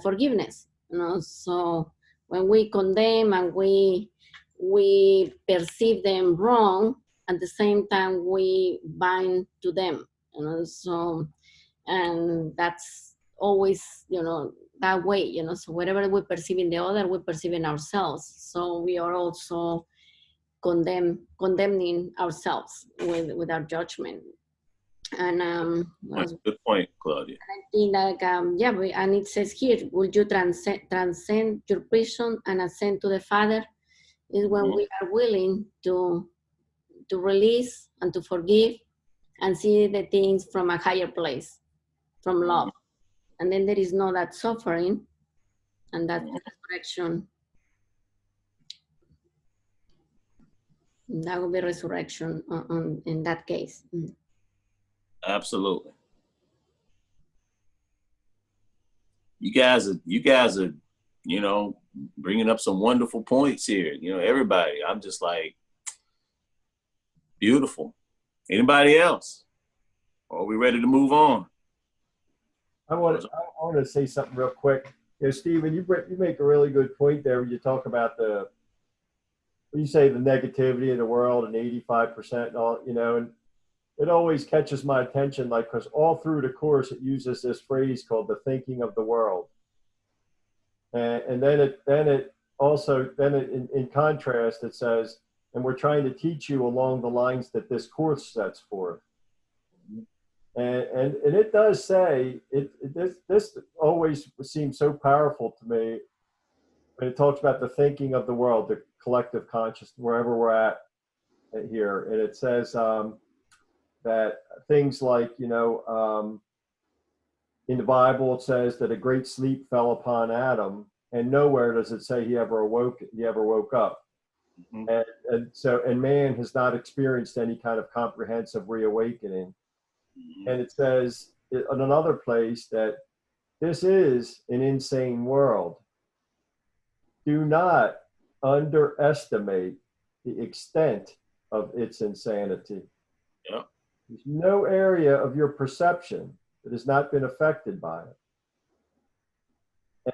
forgiveness, you know. So when we condemn and we perceive them wrong, at the same time we bind to them, you know. So, and that's always, you know, that way, you know. So whatever we perceive in the other, we perceive in ourselves. So we are also condemning ourselves with our judgment. And good point, Claudia. I think like and it says here, will you transcend your prison and ascend to the Father? Is when we are willing to release and to forgive and see the things from a higher place, from love. And then there is no that suffering and that resurrection. That will be resurrection in that case. Absolutely. You guys are, you know, bringing up some wonderful points here. You know, everybody. I'm just like, beautiful. Anybody else? Or are we ready to move on? I want to say something real quick. You know, Stephen, you make a really good point there when you talk about when you say the negativity of the world and 85% and all, you know, and it always catches my attention, like, because all through the course it uses this phrase called the thinking of the world, and then it also in contrast it says, and we're trying to teach you along the lines that this course sets forth, and it does say this always seems so powerful to me when it talks about the thinking of the world, the collective consciousness, wherever we're at here, and it says that things like, you know, in the Bible it says that a great sleep fell upon Adam, and nowhere does it say he ever woke up. And man has not experienced any kind of comprehensive reawakening. And it says in another place that this is an insane world. Do not underestimate the extent of its insanity. Yeah. There's no area of your perception that has not been affected by it.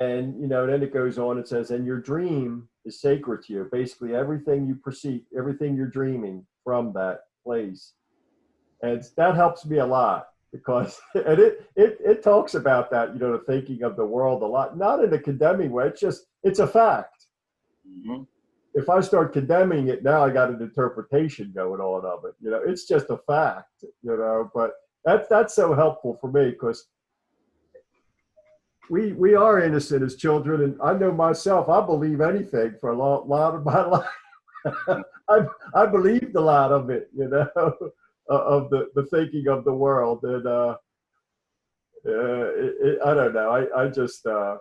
And, you know, then it goes on, it says, and your dream is sacred to you. Basically, everything you perceive, everything you're dreaming from that place. And that helps me a lot, because and it talks about that, you know, the thinking of the world a lot, not in a condemning way. It's a fact. Mm-hmm. If I start condemning it now, I got an interpretation going on of it. You know, it's just a fact. You know, but that's so helpful for me because we are innocent as children, and I know myself. I believe anything for a lot of my life. I believed a lot of it, you know, of the thinking of the world, and I don't know. I just the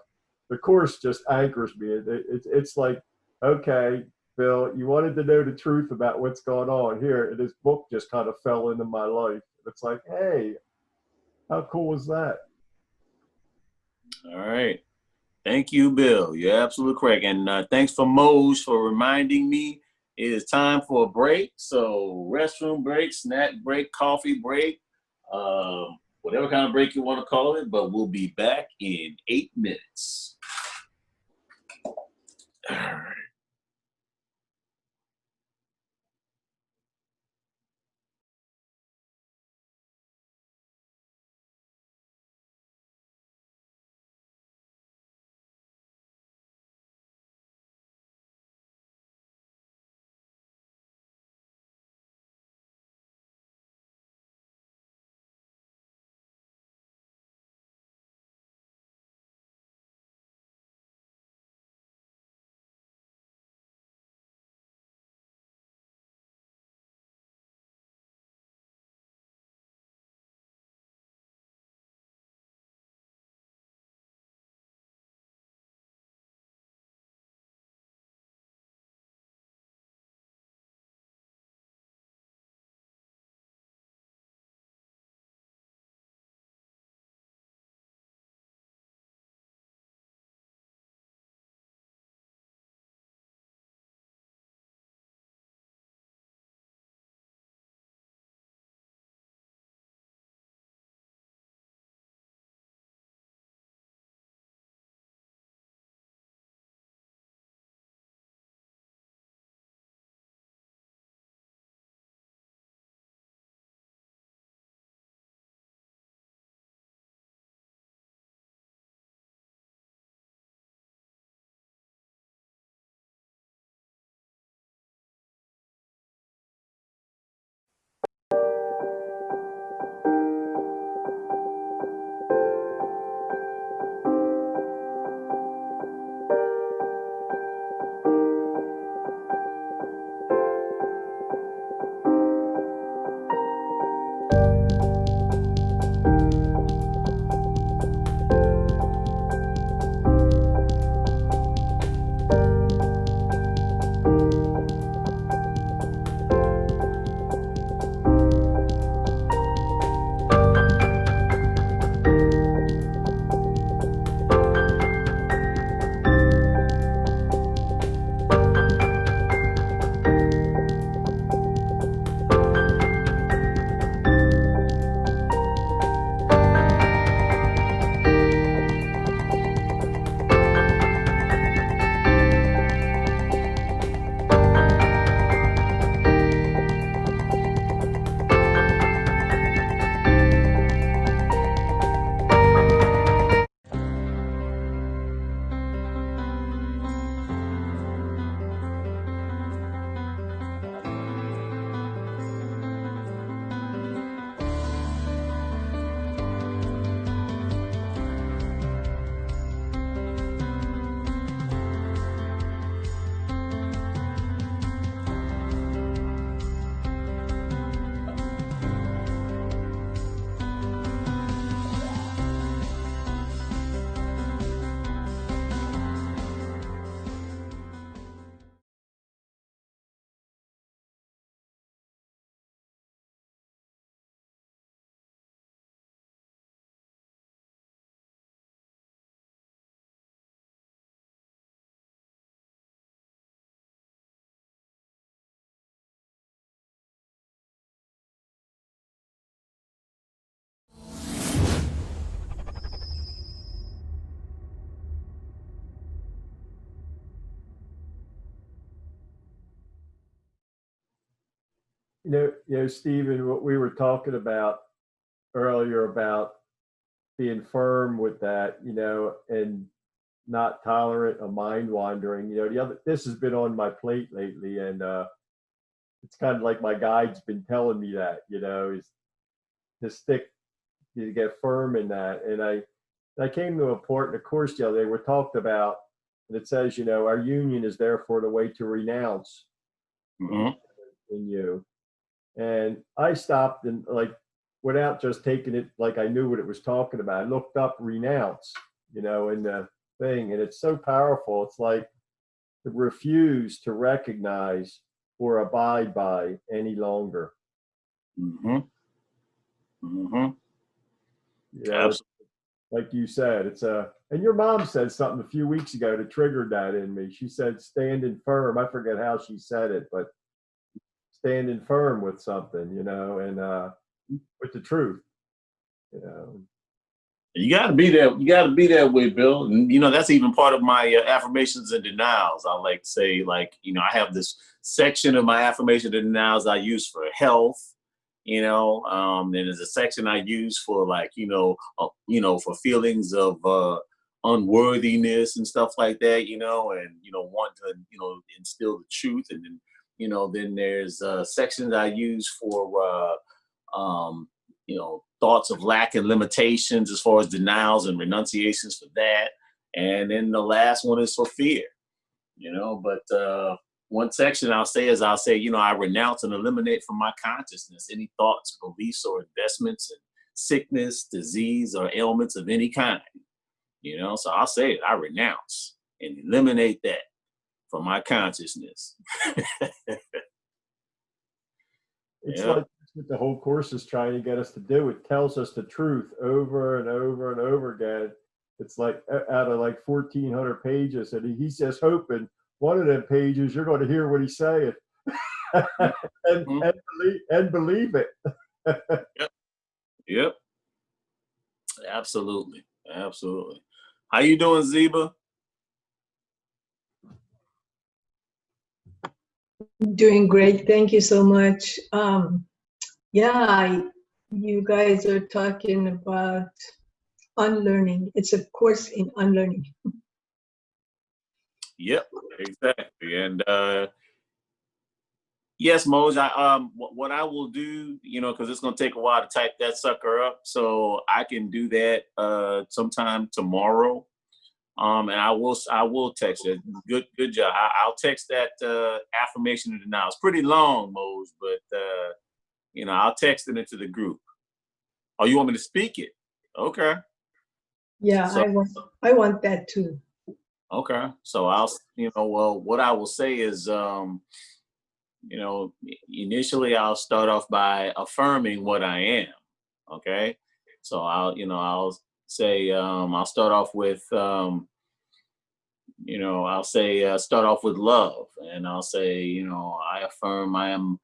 course just anchors me. It's like, okay, Bill, you wanted to know the truth about what's going on here, and this book just kind of fell into my life. It's like, hey, how cool is that? All right. Thank you, Bill. You're absolutely correct. And thanks for Moj for reminding me it is time for a break. So restroom break, snack break, coffee break, whatever kind of break you want to call it. But we'll be back in 8 minutes. All right. Stephen, what we were talking about earlier about being firm with that, and not tolerant of mind wandering. This has been on my plate lately, and it's kind of like my guide's been telling me that, is to stick, to get firm in that. And I came to a point in the course the other day where talked about, and it says, our union is therefore the way to renounce in you. And I stopped and, like, without just taking it like I knew what it was talking about, I looked up renounce, in the thing, and it's so powerful. It's like to refuse to recognize or abide by any longer. Absolutely. Like you said, it's and your mom said something a few weeks ago that triggered that in me. She said, standing firm. I forget how she said it, but standing firm with something, and with the truth, You got to be there. You got to be that way, Bill. And, that's even part of my affirmations and denials. I like to say, like, I have this section of my affirmation and denials I use for health, and there's a section I use for, like, for feelings of unworthiness and stuff like that, and, want to, instill the truth. And then, then there's sections I use for, thoughts of lack and limitations as far as denials and renunciations for that. And then the last one is for fear, but one section I'll say, I renounce and eliminate from my consciousness any thoughts, beliefs, or investments in sickness, disease, or ailments of any kind, so I'll say it, I renounce and eliminate that from my consciousness. It's like what the whole course is trying to get us to do. It tells us the truth over and over and over again. It's like out of like 1,400 pages, and he's just hoping one of them pages you're going to hear what he's saying and believe it. Yep. Absolutely. How you doing, Zeba? Doing great. Thank you so much. You guys are talking about unlearning. It's a course in unlearning. Yep, exactly. And yes, Moj, what I will do, because it's going to take a while to type that sucker up, so I can do that sometime tomorrow. And I will text it. Good job. I'll text that affirmation of denial. It's pretty long, Moj, but I'll text it into the group. Oh, you want me to speak it? Okay. Yeah, so, I want that too. Okay. So I'll, what I will say is, initially I'll start off by affirming what I am. Okay. So I'll say, I'll start off with, I'll say, start off with love, and I'll say, I affirm I am,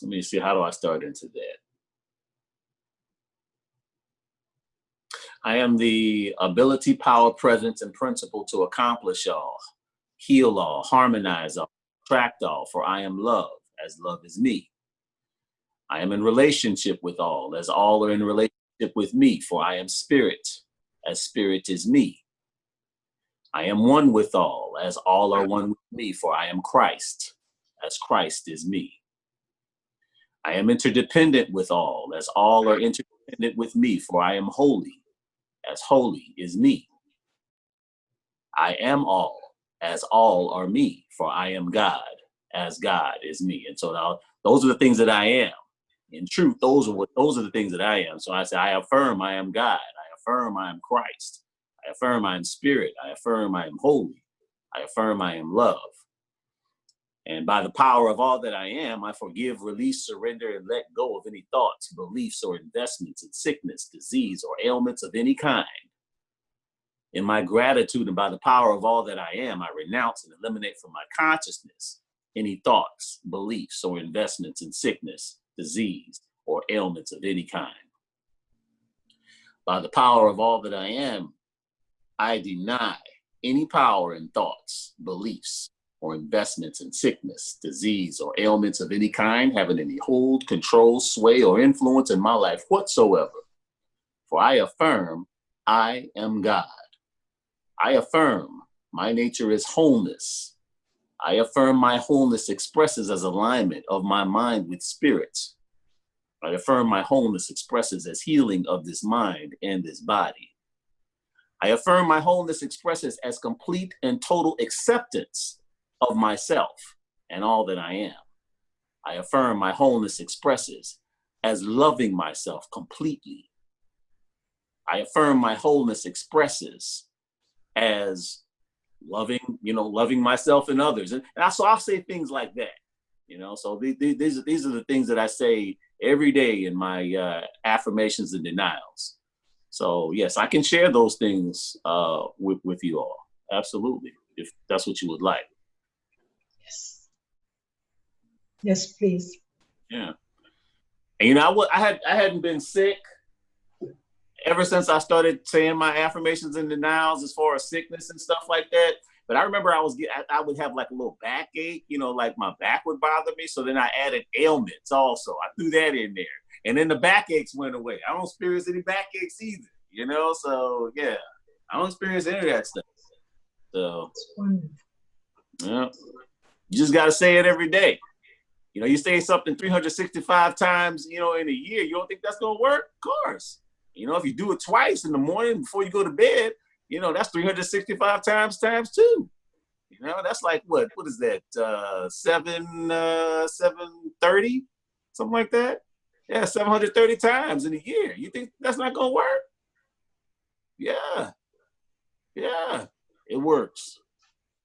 let me see, how do I start into that? I am the ability, power, presence, and principle to accomplish all, heal all, harmonize all, attract all, for I am love, as love is me. I am in relationship with all, as all are in relationship with me, for I am spirit, as spirit is me. I am one with all, as all are one with me, for I am Christ, as Christ is me. I am interdependent with all, as all are interdependent with me, for I am holy, as holy is me. I am all, as all are me, for I am God, as God is me. And so now those are the things that I am. In truth, those are the things that I am. So I say, I affirm I am God. I affirm I am Christ. I affirm I am spirit. I affirm I am holy. I affirm I am love. And by the power of all that I am, I forgive, release, surrender, and let go of any thoughts, beliefs, or investments in sickness, disease, or ailments of any kind. In my gratitude and by the power of all that I am, I renounce and eliminate from my consciousness any thoughts, beliefs, or investments in sickness, disease, or ailments of any kind. By the power of all that I am, I deny any power in thoughts, beliefs, or investments in sickness, disease, or ailments of any kind having any hold, control, sway, or influence in my life whatsoever. For I affirm I am God. I affirm my nature is wholeness. I affirm my wholeness expresses as alignment of my mind with spirit. I affirm my wholeness expresses as healing of this mind and this body. I affirm my wholeness expresses as complete and total acceptance of myself and all that I am. I affirm my wholeness expresses as loving myself completely. I affirm my wholeness expresses as loving myself and others. And so I'll say things like that, so these are the things that I say every day in my affirmations and denials. So yes, I can share those things with you all. Absolutely. If that's what you would like. Yes. Yes, please. Yeah. And I hadn't been sick ever since I started saying my affirmations and denials as far as sickness and stuff like that. But I remember I would have like a little backache, like my back would bother me. So then I added ailments also. I threw that in there. And then the backaches went away. I don't experience any backaches either, So yeah, I don't experience any of that stuff. So yeah, you just got to say it every day. You say something 365 times, in a year. You don't think that's going to work? Of course. If you do it twice in the morning before you go to bed, that's 365 times 2. That's like what is that? 730, something like that. Yeah, 730 times in a year. You think that's not gonna work? Yeah, it works.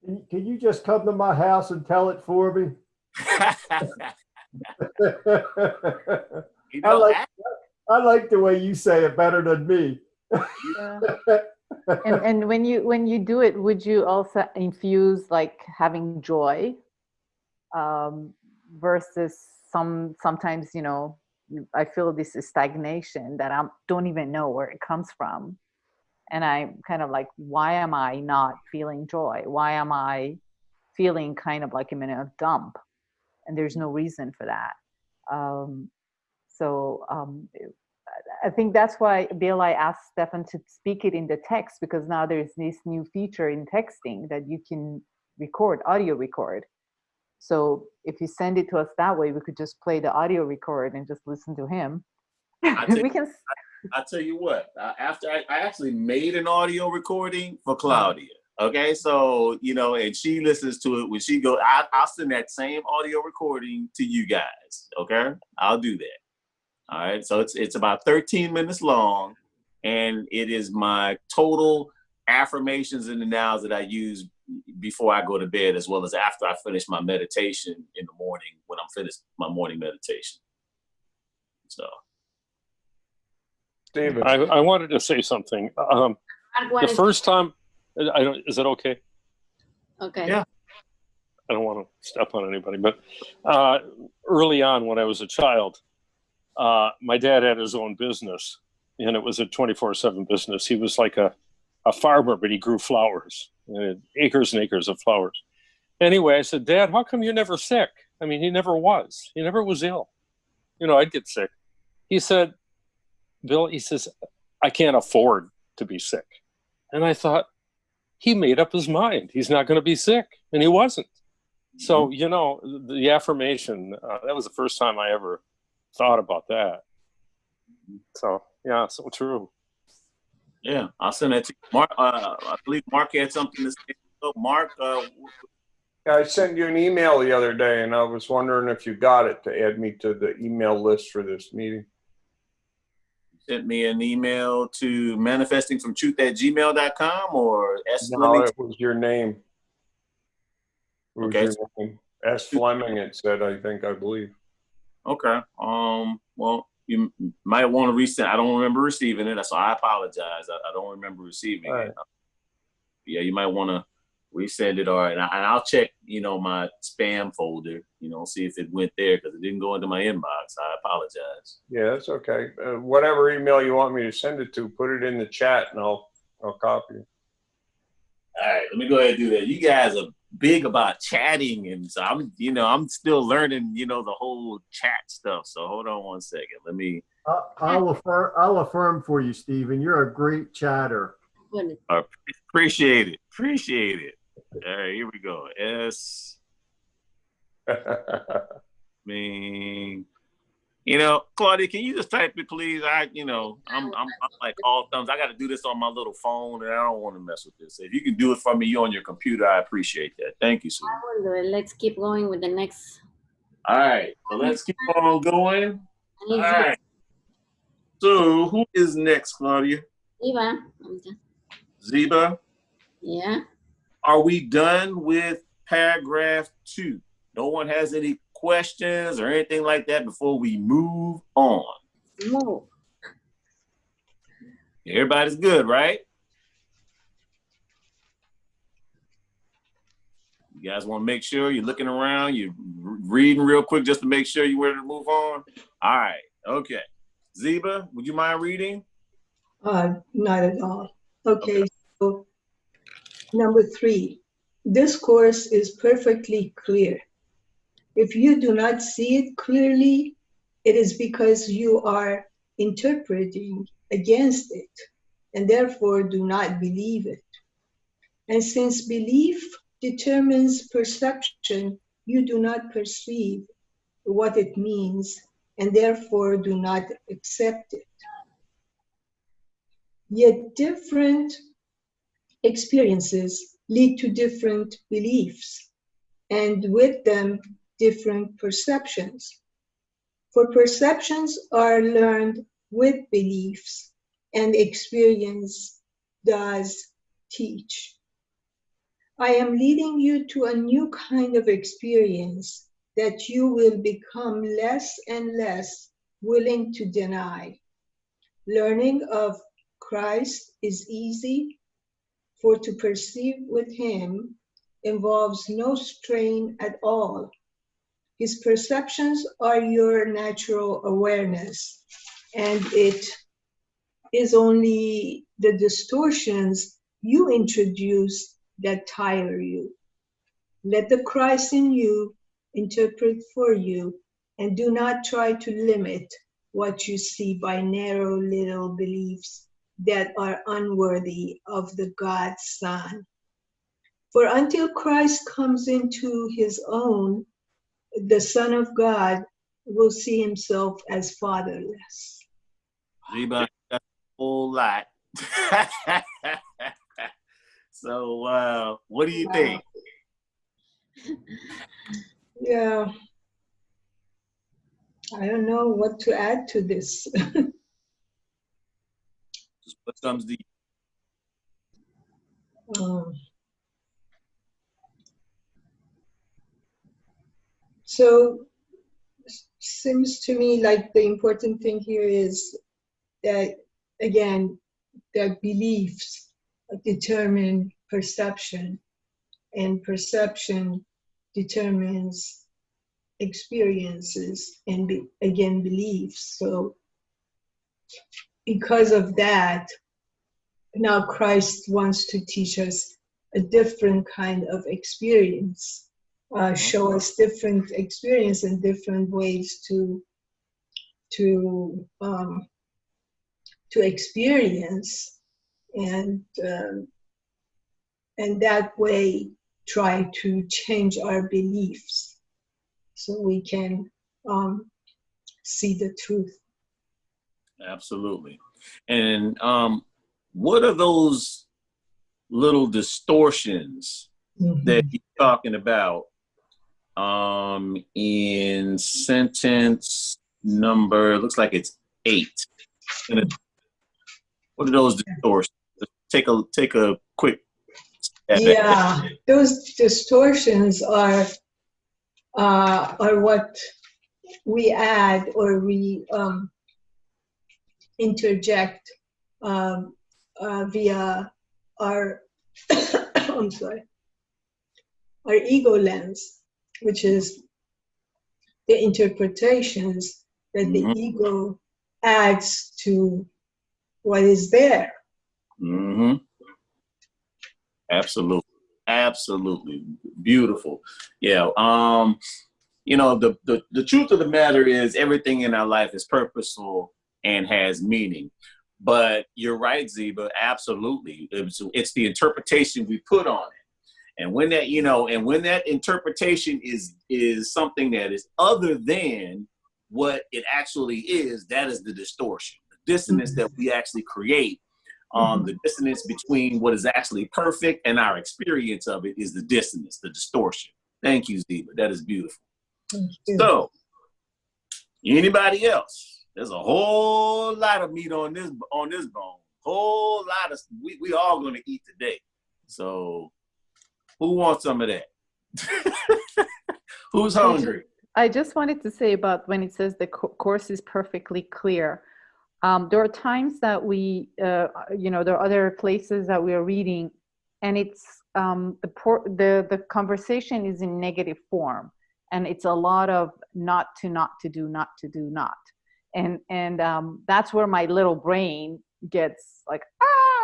Can you just come to my house and tell it for me? I like the way you say it better than me. Yeah. And when you do it, would you also infuse like having joy versus sometimes I feel this stagnation that I don't even know where it comes from, and I'm kind of like, why am I not feeling joy? Why am I feeling kind of like I'm in a dump, and there's no reason for that. I think that's why, Bill, I asked Stefan to speak it in the text, because now there's this new feature in texting that you can audio record. So if you send it to us that way, we could just play the audio record and just listen to him. I'll tell you what, after I actually made an audio recording for Claudia. Okay, so, and she listens to it when she goes, I'll send that same audio recording to you guys. Okay, I'll do that. All right, so it's about 13 minutes long, and it is my total affirmations and denials that I use before I go to bed, as well as after I finish my meditation in the morning when I'm finished my morning meditation. So, David, I wanted to say something. The first time, is that okay? Okay. Yeah. I don't want to step on anybody, but early on when I was a child, my dad had his own business, and it was a 24/7 business. He was like a farmer, but he grew flowers, acres and acres of flowers. Anyway, I said, Dad, how come you're never sick? I mean, he never was. He never was ill. I'd get sick. He said, Bill, he says, I can't afford to be sick. And I thought, he made up his mind. He's not going to be sick. And he wasn't. So, the affirmation, that was the first time I ever thought about that. So, yeah, so true. Yeah, I'll send that to you. Mark, I believe Mark had something to say. So Mark, I sent you an email the other day, and I was wondering if you got it to add me to the email list for this meeting. sent me an email to manifestingfromtruth@gmail.com or S. No, Fleming. it was your name. It was Okay. your name. S. Fleming, it said, I believe. Okay. Well, you might want to resend. I don't remember receiving it, so I apologize. I don't remember receiving it. Yeah, you might want to resend it, and I'll check, my spam folder, see if it went there, because it didn't go into my inbox. I apologize. Yeah, that's okay. Whatever email you want me to send it to, put it in the chat, and I'll copy it. All right, let me go ahead and do that. You guys are big about chatting, and so I'm still learning, the whole chat stuff. So hold on one second. Let me. I'll affirm for you, Stephen. You're a great chatter. Appreciate it. Appreciate it. All right, here we go. S. Claudia, can you just type it, please? I'm like all thumbs. I got to do this on my little phone, and I don't want to mess with this. If you can do it for me, you on your computer, I appreciate that. Thank you, sir. I will do it. Let's keep going with the next. All right, so let's keep on going. All right. So who is next, Claudia? Eva. Zeba. Yeah. Are we done with paragraph 2? No one has any questions or anything like that before we move on? Move. Everybody's good, right? You guys want to make sure you're looking around, you're reading real quick just to make sure you're ready to move on? All right, okay. Zeba, would you mind reading? Not at all. Okay, so number 3, this course is perfectly clear. If you do not see it clearly, it is because you are interpreting against it and therefore do not believe it. And since belief determines perception, you do not perceive what it means and therefore do not accept it. Yet different experiences lead to different beliefs, and with them, different perceptions. For perceptions are learned with beliefs, and experience does teach. I am leading you to a new kind of experience that you will become less and less willing to deny. Learning of Christ is easy, for to perceive with him involves no strain at all. His perceptions are your natural awareness, and it is only the distortions you introduce that tire you. Let the Christ in you interpret for you, and do not try to limit what you see by narrow little beliefs that are unworthy of the God's Son. For until Christ comes into his own, the Son of God will see himself as fatherless. Zeba, that's a whole lot. So, what do you think? Yeah, I don't know what to add to this. What comes to you? So, seems to me like the important thing here is that, again, that beliefs determine perception, and perception determines experiences, and again, beliefs. So because of that, now Christ wants to teach us a different kind of experience, show us different experience and different ways to experience, and that way try to change our beliefs so we can see the truth. Absolutely. And what are those little distortions that you're talking about in sentence number, looks like it's 8. What are those distortions? Take a quick step Yeah, those distortions are what we add or we interject via our I'm sorry, our ego lens, which is the interpretations that the ego adds to what is there. Absolutely. Absolutely. Beautiful. Yeah. You know, the truth of the matter is everything in our life is purposeful and has meaning. But you're right, Zeba, absolutely. It's the interpretation we put on it. And when that, you know, and when that interpretation is something that is other than what it actually is, that is the distortion, the dissonance that we actually create. The dissonance between what is actually perfect and our experience of it is the dissonance, the distortion. Thank you, Zeba. That is beautiful. So, anybody else? There's a whole lot of meat on this bone. Whole lot of we all gonna eat today. So, who wants some of that? Who's hungry? I just wanted to say about when it says the course is perfectly clear. There are times that we, you know, there are other places that we are reading, and it's the conversation is in negative form, and it's a lot of not to do, and that's where my little brain gets like,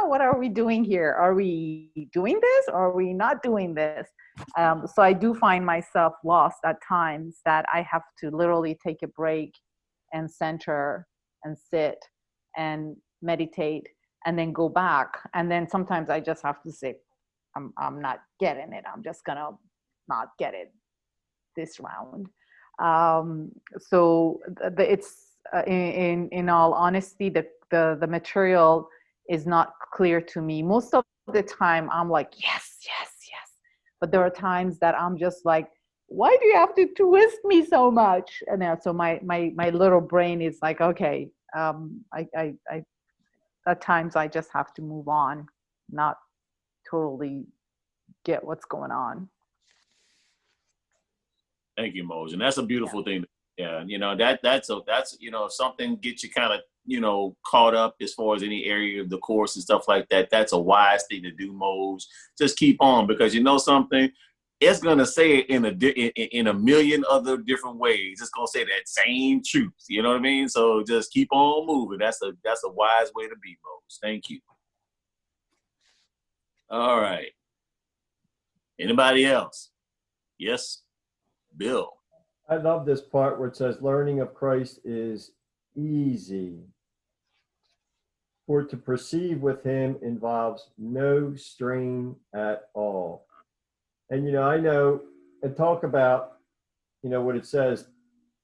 what are we doing here? Are we doing this? Or are we not doing this? So I do find myself lost at times that I have to literally take a break and center and sit and meditate and then go back. And then sometimes I just have to say, I'm not getting it. I'm just gonna not get it this round. So it's in all honesty, the material is not clear to me. Most of the time I'm like, yes. But there are times that I'm just like, why do you have to twist me so much? And so my little brain is like, okay, I at times I just have to move on, not totally get what's going on. Thank you, Moj. And that's a beautiful thing. Yeah, you know, that's you know, if something gets you kind of, you know, caught up as far as any area of the course and stuff like that, that's a wise thing to do, Moj. Just keep on, because you know something, it's gonna say it in a million other different ways. It's gonna say that same truth. You know what I mean? So just keep on moving. That's a wise way to be, Moj. Thank you. All right. Anybody else? Yes, Bill. I love this part where it says learning of Christ is easy. For to perceive with him involves no strain at all. And, you know, I know, and talk about, you know, what it says,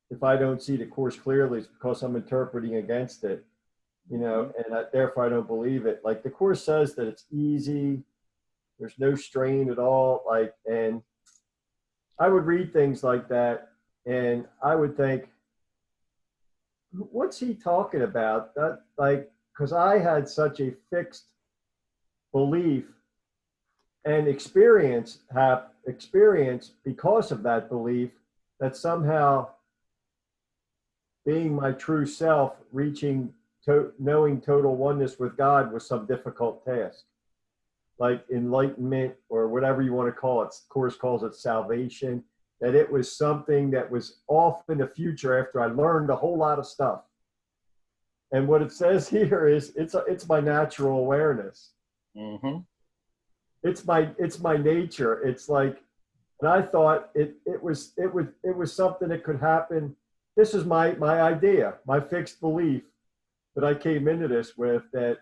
if I don't see the course clearly, it's because I'm interpreting against it, you know, and therefore I don't believe it. Like the course says that it's easy, there's no strain at all. Like, and I would read things like that and I would think, what's he talking about? That, like, because I had such a fixed belief and experience because of that belief, that somehow being my true self, reaching knowing total oneness with God was some difficult task, like enlightenment or whatever you want to call it. The Course calls it salvation. That it was something that was off in the future after I learned a whole lot of stuff. And what it says here is it's my natural awareness. Mm-hmm. It's my nature. It's like, and I thought it was something that could happen. This is my idea, my fixed belief that I came into this with, that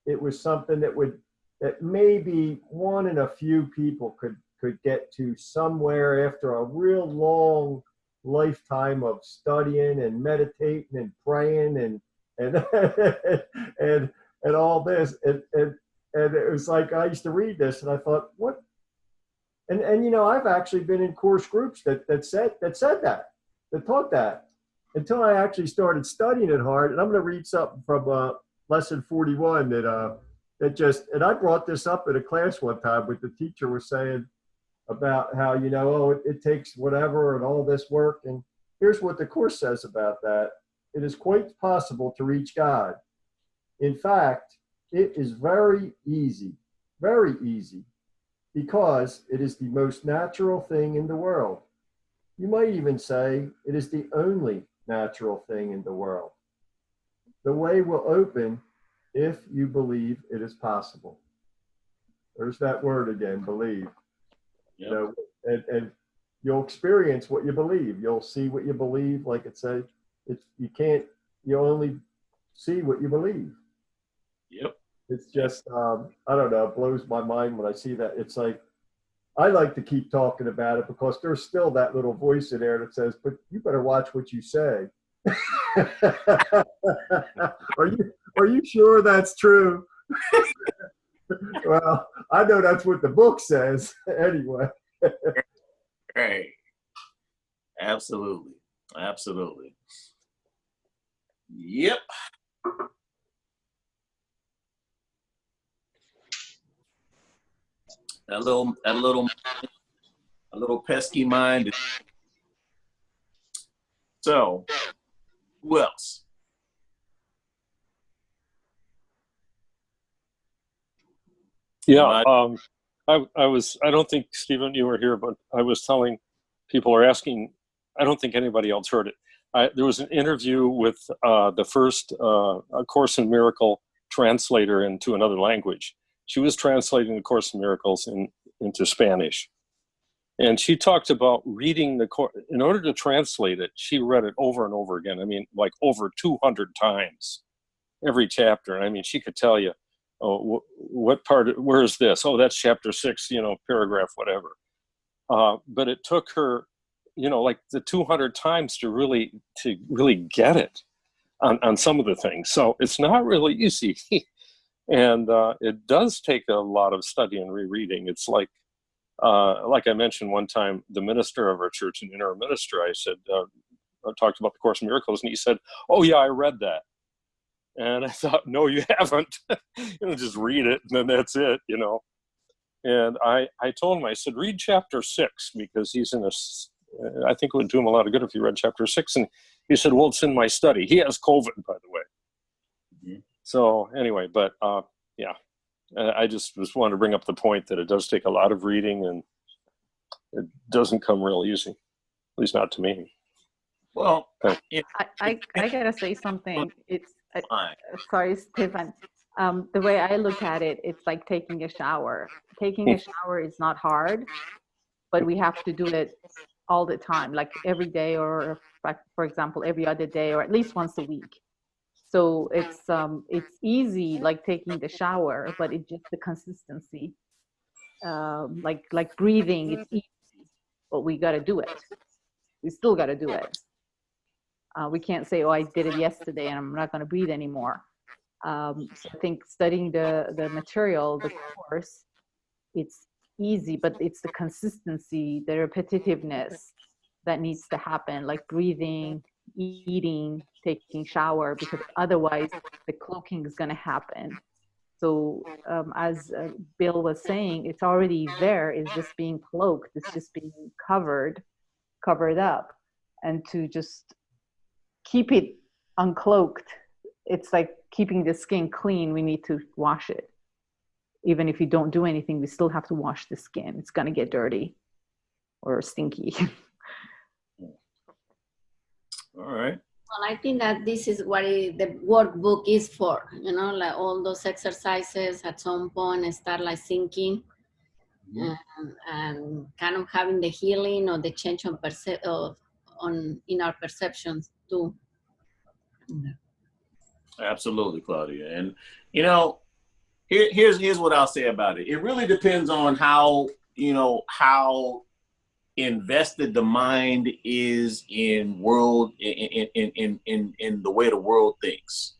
it was something that maybe one in a few people could get to somewhere after a real long lifetime of studying and meditating and praying and and all this. And it was like, I used to read this and I thought, what? And you know, I've actually been in course groups that said that taught that, until I actually started studying it hard. And I'm going to read something from lesson 41 and I brought this up in a class one time, with the teacher was saying about how, you know, it takes whatever and all this work. And here's what the course says about that. It is quite possible to reach God. In fact, it is very easy, because it is the most natural thing in the world. You might even say it is the only natural thing in the world. The way will open if you believe it is possible. There's that word again, believe. You know, and you'll experience what you believe. You'll see what you believe. Like it says, you only see what you believe. Yep. It's just, I don't know, it blows my mind when I see that. It's like, I like to keep talking about it because there's still that little voice in there that says, but you better watch what you say. Are you sure that's true? Well, I know that's what the book says anyway. Right. Absolutely. Absolutely. Yep. A little pesky mind. So, who else? Yeah, I don't think, Stephen, you were here, but I was telling people are asking, I don't think anybody else heard it. There was an interview with the first A Course in Miracle translator into another language. She was translating the Course in Miracles into Spanish. And she talked about reading the Course. In order to translate it, she read it over and over again. I mean, like over 200 times, every chapter. And I mean, she could tell you, oh, what part, where is this? Oh, that's chapter 6, paragraph, whatever. But it took her, like the 200 times to really get it on some of the things. So it's not really easy. And it does take a lot of study and rereading. It's like I mentioned one time, the minister of our church, an interim minister, I said, I talked about the Course in Miracles, and he said, oh yeah, I read that. And I thought, no, you haven't. Just read it, and then that's it, And I told him, I said, read chapter 6, because he's in I think it would do him a lot of good if he read chapter 6. And he said, well, it's in my study. He has COVID, by the way. Mm-hmm. So anyway, but yeah, I just wanted to bring up the point that it does take a lot of reading, and it doesn't come real easy, at least not to me. Well, I gotta say something. Sorry, Stephen. The way I look at it, it's like taking a shower. Taking a shower is not hard, but we have to do it all the time, like every day, or for example, every other day, or at least once a week. So it's easy, like taking the shower, but it's just the consistency. Like breathing, it's easy, but we got to do it. We still got to do it. We can't say, oh, I did it yesterday and I'm not going to breathe anymore. So I think studying the material, the course, it's easy, but it's the consistency, the repetitiveness that needs to happen, like breathing, eating, taking shower, because otherwise the cloaking is going to happen. So as Bill was saying, it's already there. It's just being cloaked. It's just being covered up. And to just keep it uncloaked, it's like keeping the skin clean. We need to wash it. Even if you don't do anything, we still have to wash the skin. It's going to get dirty or stinky. All right. Well, I think that this is what the workbook is for, like all those exercises at some point start like sinking, and kind of having the healing or the change in our perceptions too. Absolutely, Claudia. And here's what I'll say about it. It really depends on how invested the mind is in the way the world thinks.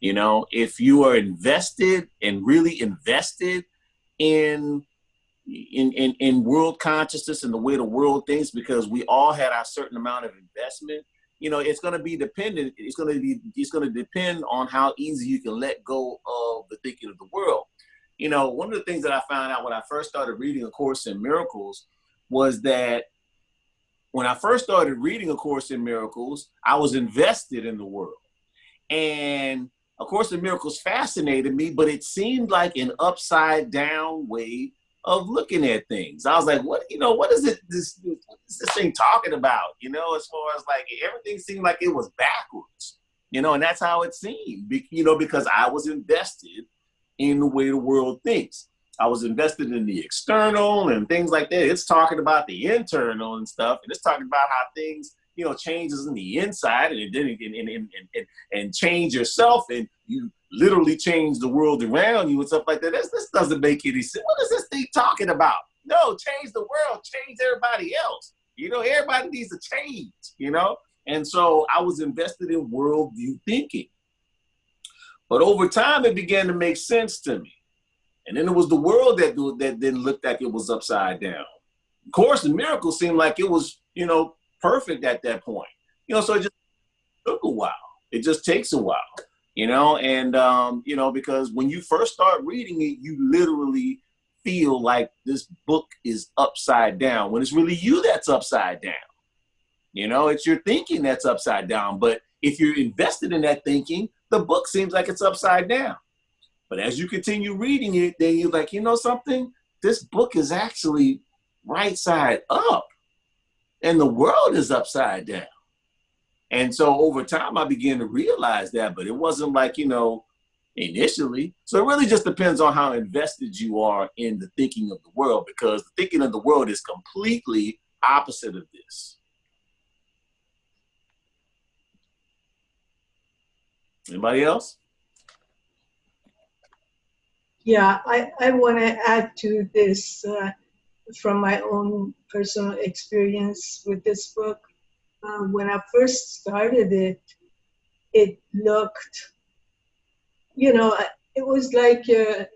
If you are invested and really invested in world consciousness and the way the world thinks, because we all had our certain amount of investment, it's going to be dependent. It's going to depend on how easy you can let go of the thinking of the world. One of the things that I found out when I first started reading A Course in Miracles was that when I first started reading A Course in Miracles, I was invested in the world. And A Course in Miracles fascinated me, but it seemed like an upside down way of looking at things. I was like, what is this thing talking about? As far as like everything seemed like it was backwards, and that's how it seemed, because I was invested in the way the world thinks. I was invested in the external and things like that. It's talking about the internal and stuff, and it's talking about how things, you know, changes in the inside, and then and change yourself, and you literally change the world around you and stuff like that. This doesn't make any sense. What is this thing talking about? No, change the world, change everybody else. You know, everybody needs to change, you know? And so I was invested in worldview thinking. But over time, it began to make sense to me. And then it was the world that then looked like it was upside down. Course in Miracles seemed like it was, you know, perfect at that point. You know, so it just took a while. It just takes a while, you know? And, you know, because when you first start reading it, you literally feel like this book is upside down, when it's really you that's upside down. You know, it's your thinking that's upside down. But if you're invested in that thinking, the book seems like it's upside down. But as you continue reading it, then you're like, you know something? This book is actually right side up, and the world is upside down. And so over time, I began to realize that, but it wasn't like, you know, initially. So it really just depends on how invested you are in the thinking of the world, because the thinking of the world is completely opposite of this. Anybody else? Yeah, I want to add to this from my own personal experience with this book. When I first started it, it looked, you know, it was like it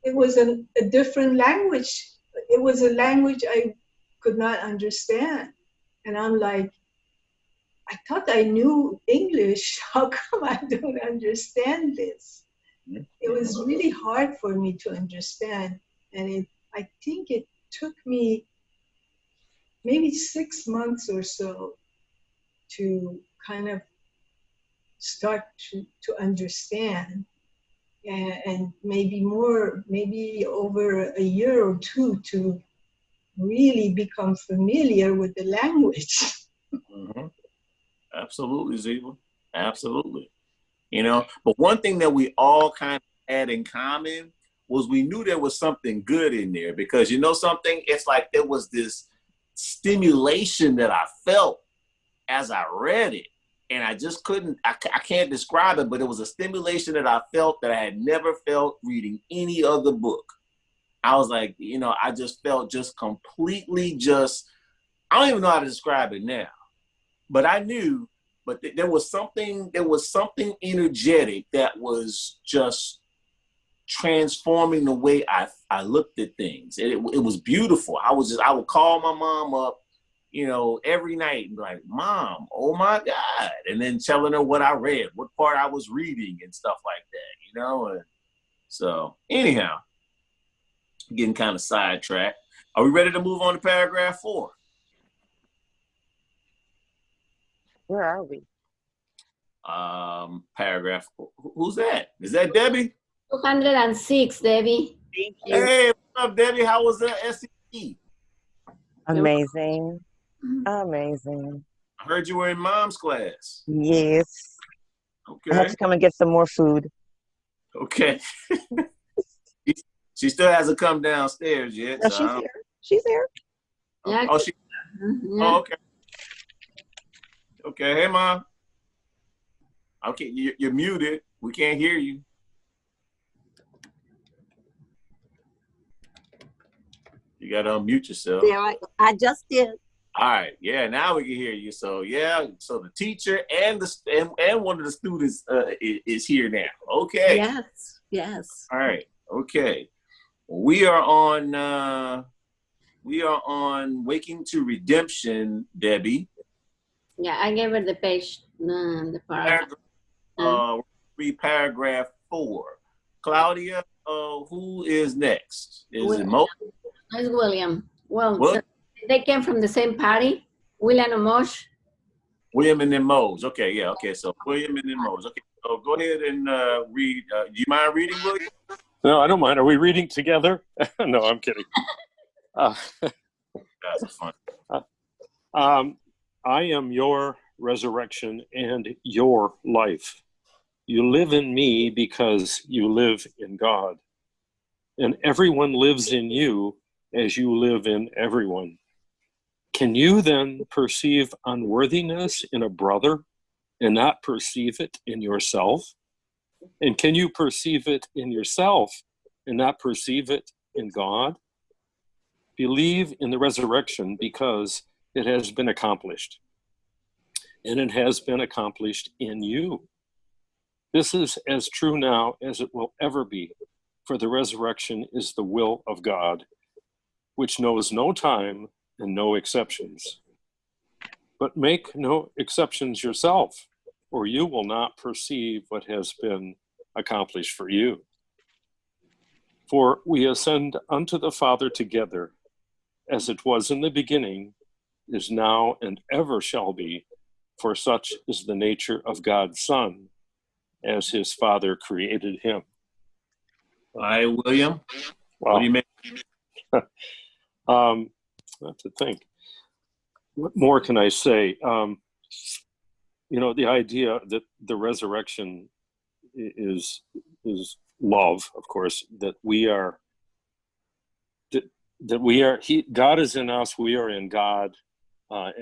was a different language. It was a language I could not understand. And I'm like, I thought I knew English. How come I don't understand this? It was really hard for me to understand. And I think it took me maybe 6 months or so to kind of start to understand. And maybe more, maybe over a year or two to really become familiar with the language. Mm-hmm. Absolutely, Ziva. Absolutely. You know, but one thing that we all kind of had in common was we knew there was something good in there, because, you know something, it's like there was this stimulation that I felt as I read it. And I just couldn't, I can't describe it, but it was a stimulation that I felt that I had never felt reading any other book. I was like, you know, I just felt just completely I don't even know how to describe it now, but I knew, but there was something energetic that was just transforming the way I looked at things. It was beautiful. I would call my mom up, you know, every night and be like, Mom, oh my God. And then telling her what I read, what part I was reading and stuff like that, you know? And so anyhow, getting kind of sidetracked. Are we ready to move on to paragraph 4? Where are we? Paragraph, who's that? Is that Debbie? 206, Debbie. Thank you. Hey, what's up, Debbie? How was the SEC? Amazing. Amazing. I heard you were in Mom's class. Yes. I have Okay. to come and get some more food. Okay. She still hasn't come downstairs yet. No, So she's here. She's here. Yeah. oh, she. Yeah. Oh, okay. Okay. Hey, Mom. Okay, you're muted. We can't hear you. You gotta unmute yourself. Yeah, I just did. All right. Yeah. Now we can hear you. So yeah. So the teacher and one of the students is here now. Okay. Yes. Yes. All right. Okay. We are on Waking to Redemption, Debbie. Yeah, I gave her the page, the paragraph. Read paragraph 4. Claudia, who is next? Is it Mo? It's William. Well, What? they came from the same party, William and Mosh. William and then Mose. Okay, yeah, okay. So William and then Mose. Okay, so go ahead and read. Do you mind reading, William? No, I don't mind. Are we reading together? No, I'm kidding. That's fun. I am your resurrection and your life. You live in me because you live in God. and everyone lives in you as you live in everyone. Can you then perceive unworthiness in a brother and not perceive it in yourself? And can you perceive it in yourself and not perceive it in God? Believe in the resurrection because it has been accomplished. And it has been accomplished in you. This is as true now as it will ever be, for the resurrection is the will of God, which knows no time and no exceptions. But make no exceptions yourself, or you will not perceive what has been accomplished for you. For we ascend unto the Father together, as it was in the beginning, is now, and ever shall be, for such is the nature of God's Son, as his Father created him. Hi, William. Wow. What do you make? Not to think. What more can I say? The idea that the resurrection is love, of course, that we are, God is in us, we are in God.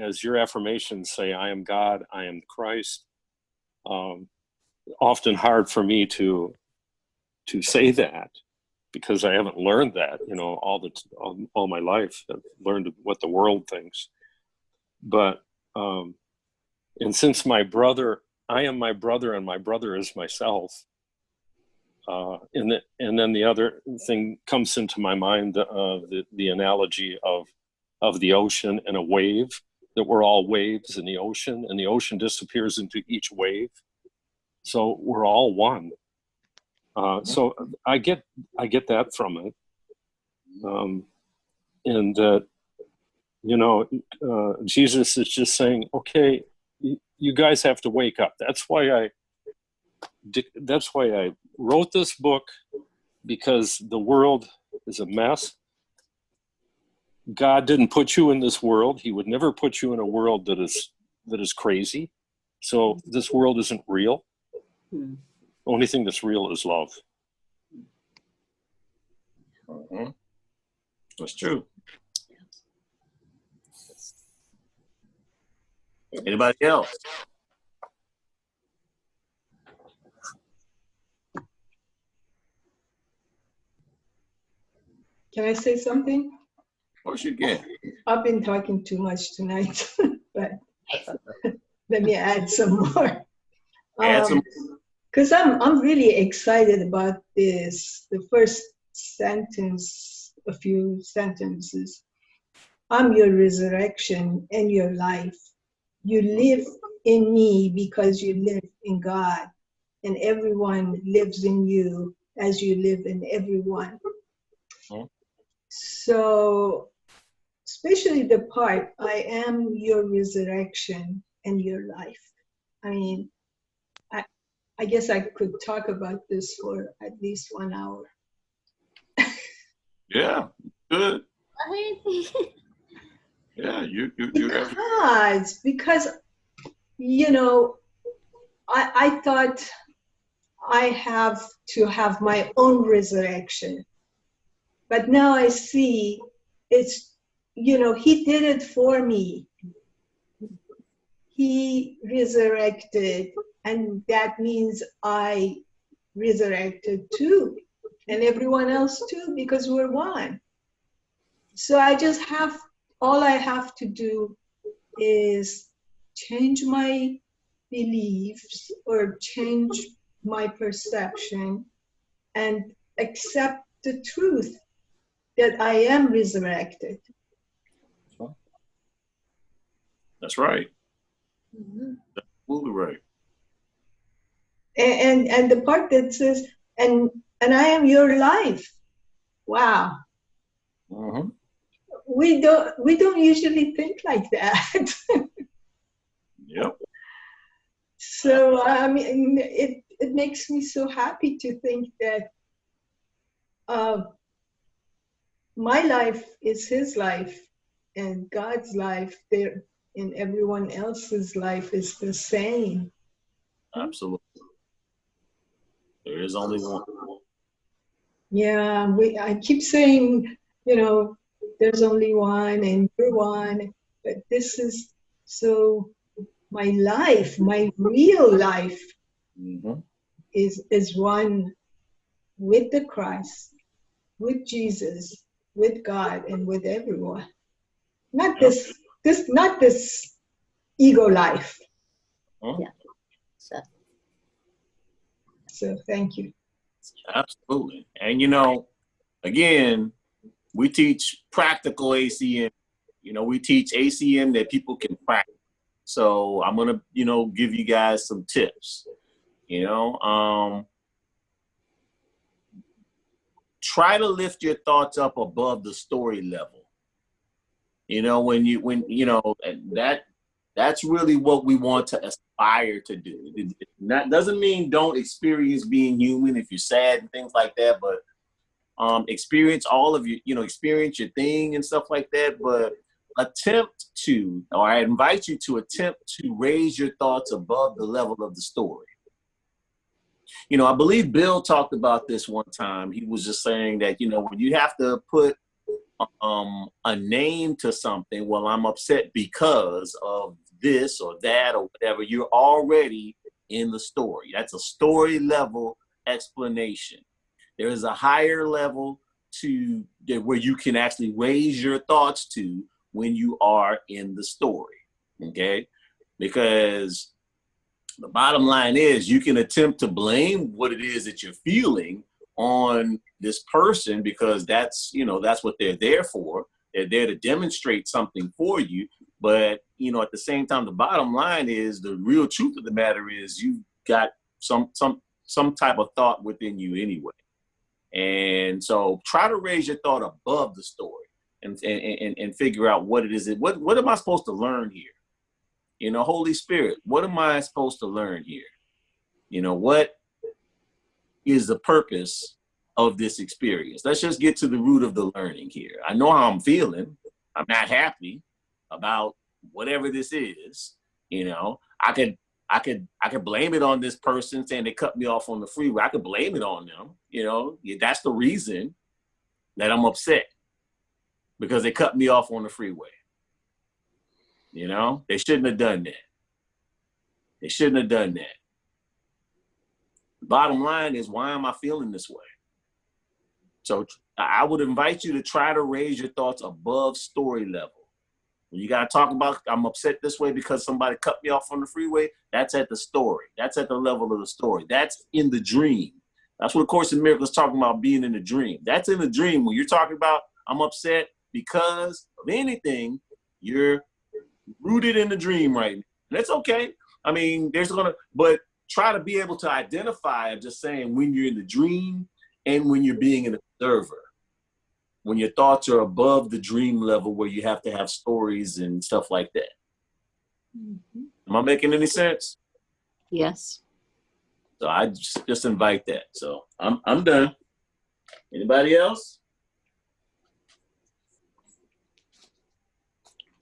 As your affirmations say, I am God, I am Christ. Often hard for me to say that, because I haven't learned that, all my life. I've learned what the world thinks. But, and since I am my brother and my brother is myself, and then the other thing comes into my mind, the analogy of the ocean and a wave, that we're all waves in the ocean, and the ocean disappears into each wave. So we're all one. So I get that from it, and that Jesus is just saying, okay, you guys have to wake up. That's why I wrote this book, because the world is a mess. God didn't put you in this world. He would never put you in a world that is crazy. So this world isn't real. The only thing that's real is love. That's true. Anybody else? Can I say something? Of course you can. I've been talking too much tonight, but let me add some more. Add some. Because I'm really excited about this. The first sentence, a few sentences. I'm your resurrection and your life. You live in me because you live in God, and everyone lives in you as you live in everyone. So, especially the part, I am your resurrection and your life. I mean, I guess I could talk about this for at least 1 hour. Yeah, good. Yeah, you. Because I thought I have to have my own resurrection, but now I see it's he did it for me. He resurrected, and that means I resurrected too, and everyone else too, because we're one. So all I have to do is change my beliefs or change my perception and accept the truth that I am resurrected. That's right. That's absolutely right. And the part that says, and I am your life. Wow. Mm-hmm. We don't usually think like that. Yep. So I mean, it makes me so happy to think that my life is his life, and God's life there, and everyone else's life is the same. Absolutely. There is only one. Yeah, I keep saying, you know, there's only one and you're one, but this is so my life, my real life Mm-hmm. is one with the Christ, with Jesus, with God, and with everyone. Not Yep. not this ego life. Huh? Yeah. So, So thank you. Absolutely. And you know, again, we teach practical ACM. You know, we teach ACM that people can practice. So I'm gonna, you know, give you guys some tips. You know, try to lift your thoughts up above the story level. You know, when you know, that's really what we want to aspire to do. That doesn't mean don't experience being human if you're sad and things like that, but experience all of your, you know, experience your thing and stuff like that, but attempt to, or I invite you to attempt to raise your thoughts above the level of the story. You know, I believe Bill talked about this one time. He was just saying that, you know, when you have to put a name to something, well, I'm upset because of this or that or whatever, you're already in the story. That's a story level explanation. There is a higher level to where you can actually raise your thoughts to when you are in the story. Okay? Because the bottom line is you can attempt to blame what it is that you're feeling on this person because that's, you know, that's what they're there for. They're there to demonstrate something for you. But, you know, at the same time, the bottom line is the real truth of the matter is you've got some type of thought within you anyway. And so try to raise your thought above the story and figure out what it is. What am I supposed to learn here? You know, Holy Spirit, what am I supposed to learn here? You know, what is the purpose of this experience? Let's just get to the root of the learning here. I know how I'm feeling. I'm not happy about whatever this is. You know, I could blame it on this person saying they cut me off on the freeway. I could blame it on them. You know, that's the reason that I'm upset because they cut me off on the freeway. You know, they shouldn't have done that. They shouldn't have done that. The bottom line is, why am I feeling this way? So I would invite you to try to raise your thoughts above story level. When you got to talk about, I'm upset this way because somebody cut me off on the freeway, that's at the story. That's at the level of the story. That's in the dream. That's what A Course in Miracles is talking about, being in the dream. That's in the dream. When you're talking about, I'm upset because of anything, you're rooted in the dream right now. And it's okay. I mean, but try to be able to identify, just saying, when you're in the dream and when you're being an observer. When your thoughts are above the dream level where you have to have stories and stuff like that. mm-hmm. Am I making any sense? Yes. So I just invite that. So I'm done. Anybody else?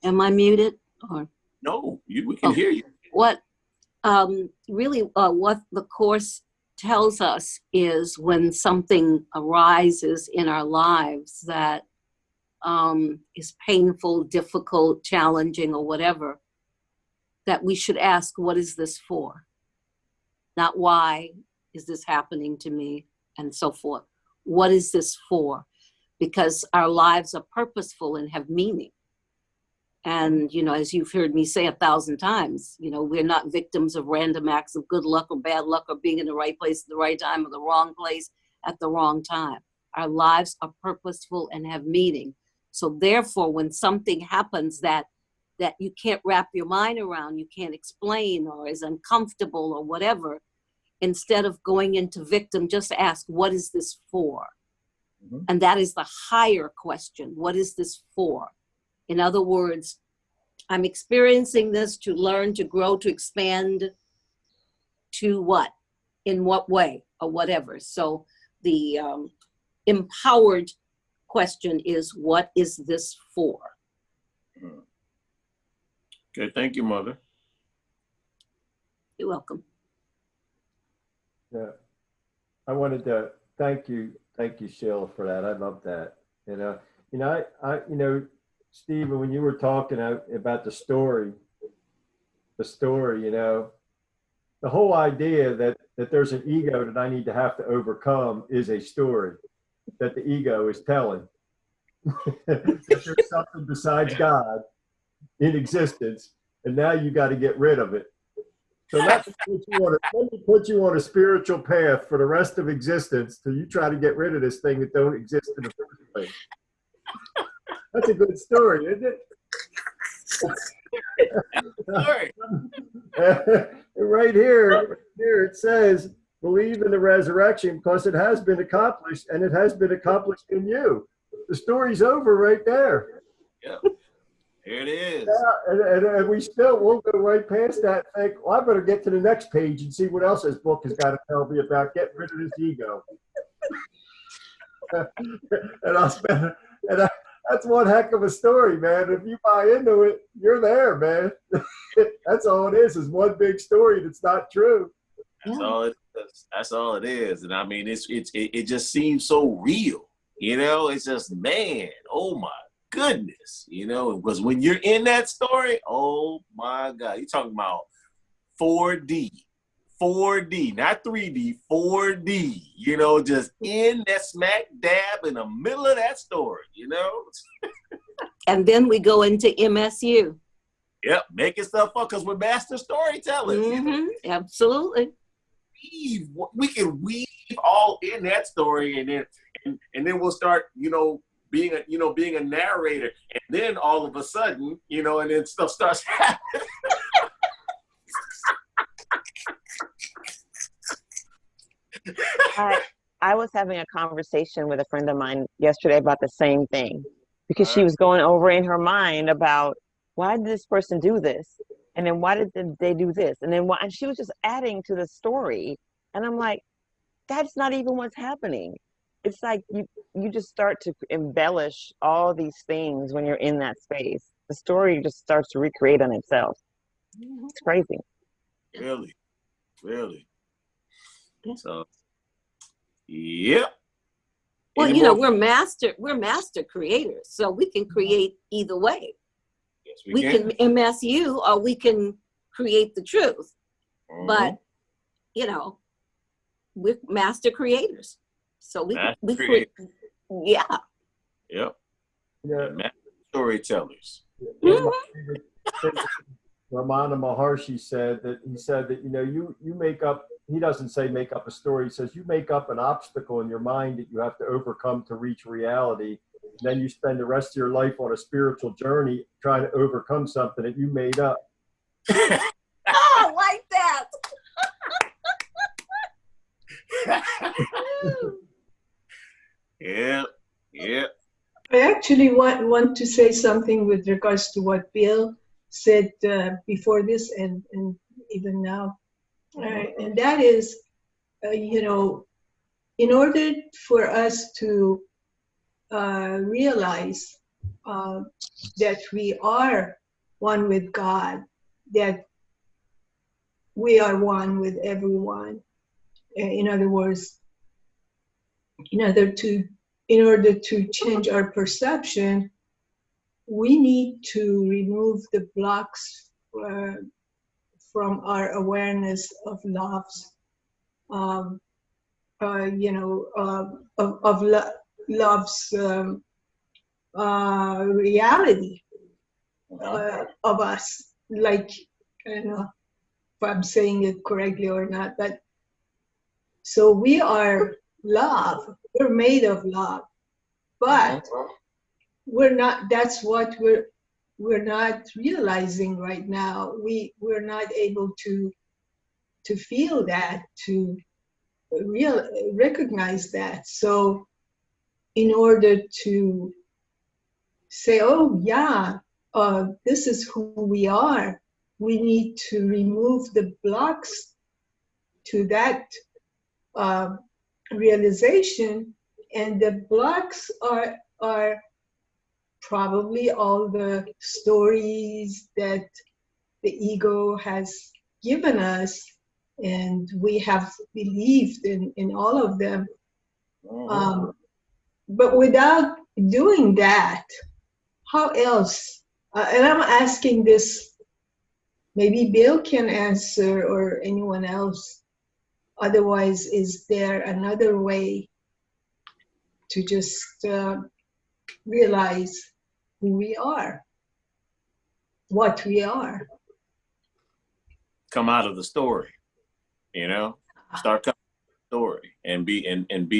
Am I muted? Or No, we can hear you. what really what the Course tells us is when something arises in our lives that is painful, difficult, challenging, or whatever, that we should ask, what is this for? Not why is this happening to me, and so forth. What is this for? Because our lives are purposeful and have meaning. And, you know, as you've heard me say 1,000 times, you know, we're not victims of random acts of good luck or bad luck or being in the right place at the right time or the wrong place at the wrong time. Our lives are purposeful and have meaning. So therefore, when something happens that you can't wrap your mind around, you can't explain, or is uncomfortable or whatever, instead of going into victim, just ask, what is this for? Mm-hmm. And that is the higher question. What is this for? In other words, I'm experiencing this to learn, to grow, to expand, to what? In what way, or whatever. So the empowered question is, what is this for? Okay, thank you, Mother. You're welcome. Yeah, I wanted to thank you, Thank you, Sheila, for that. I love that. Stephen, when you were talking about the story, the whole idea that there's an ego that I need to have to overcome is a story that the ego is telling. That there's something besides God in existence, and now you got to get rid of it. So let me put you on a spiritual path for the rest of existence till you try to get rid of this thing that don't exist in the first place. That's a good story, isn't it? Right here it says, believe in the resurrection because it has been accomplished, and it has been accomplished in you. The story's over right there. Yep. Here it is. Yeah, and we'll go right past that and think, well, I better get to the next page and see what else this book has got to tell me about getting rid of this ego. That's one heck of a story, man. If you buy into it, you're there, man. That's all it is one big story that's not true. That's all it is. That's all it is. And I mean, it just seems so real. It's just, man, oh my goodness, because when you're in that story, oh my God, you're talking about 4D, not 3D, 4D, just in that smack dab in the middle of that story, And then we go into MSU. Yep, making stuff up because we're master storytellers. Mm-hmm. Absolutely. We can weave all in that story, and then we'll start, being a narrator, and then all of a sudden, and then stuff starts happening. I was having a conversation with a friend of mine yesterday about the same thing, because she was going over in her mind about, why did this person do this? And then why did they do this? And then why? And she was just adding to the story. And I'm like, that's not even what's happening. It's like you just start to embellish all these things when you're in that space. The story just starts to recreate on itself. It's crazy. Really. So, yep. Well, we're master creators, so we can create either way. Yes, we can MSU, or we can create the truth. Mm-hmm. But we're master creators, so we create. Yeah. Yep. Yeah. Master storytellers. Mm-hmm. Ramana Maharshi said that you make up. He doesn't say make up a story. He says you make up an obstacle in your mind that you have to overcome to reach reality. And then you spend the rest of your life on a spiritual journey trying to overcome something that you made up. I like that. Yeah. I actually want to say something with regards to what Bill said before this and even now. And that is, in order for us to realize that we are one with God, that we are one with everyone. In other words, in order to change our perception, we need to remove the blocks from our awareness of love's, love's reality of us. Like, I don't know if I'm saying it correctly or not, but so we are love. We're made of love, but we're not. That's what we're not realizing right now. We're not able to feel that, to recognize that. So in order to say, oh yeah, this is who we are, we need to remove the blocks to that realization. And the blocks are probably all the stories that the ego has given us, and we have believed in all of them. But without doing that, how else? And I'm asking this, maybe Bill can answer or anyone else. Otherwise, is there another way to just realize who we are, what we are? Come out of the story, you know, start coming out of the story and be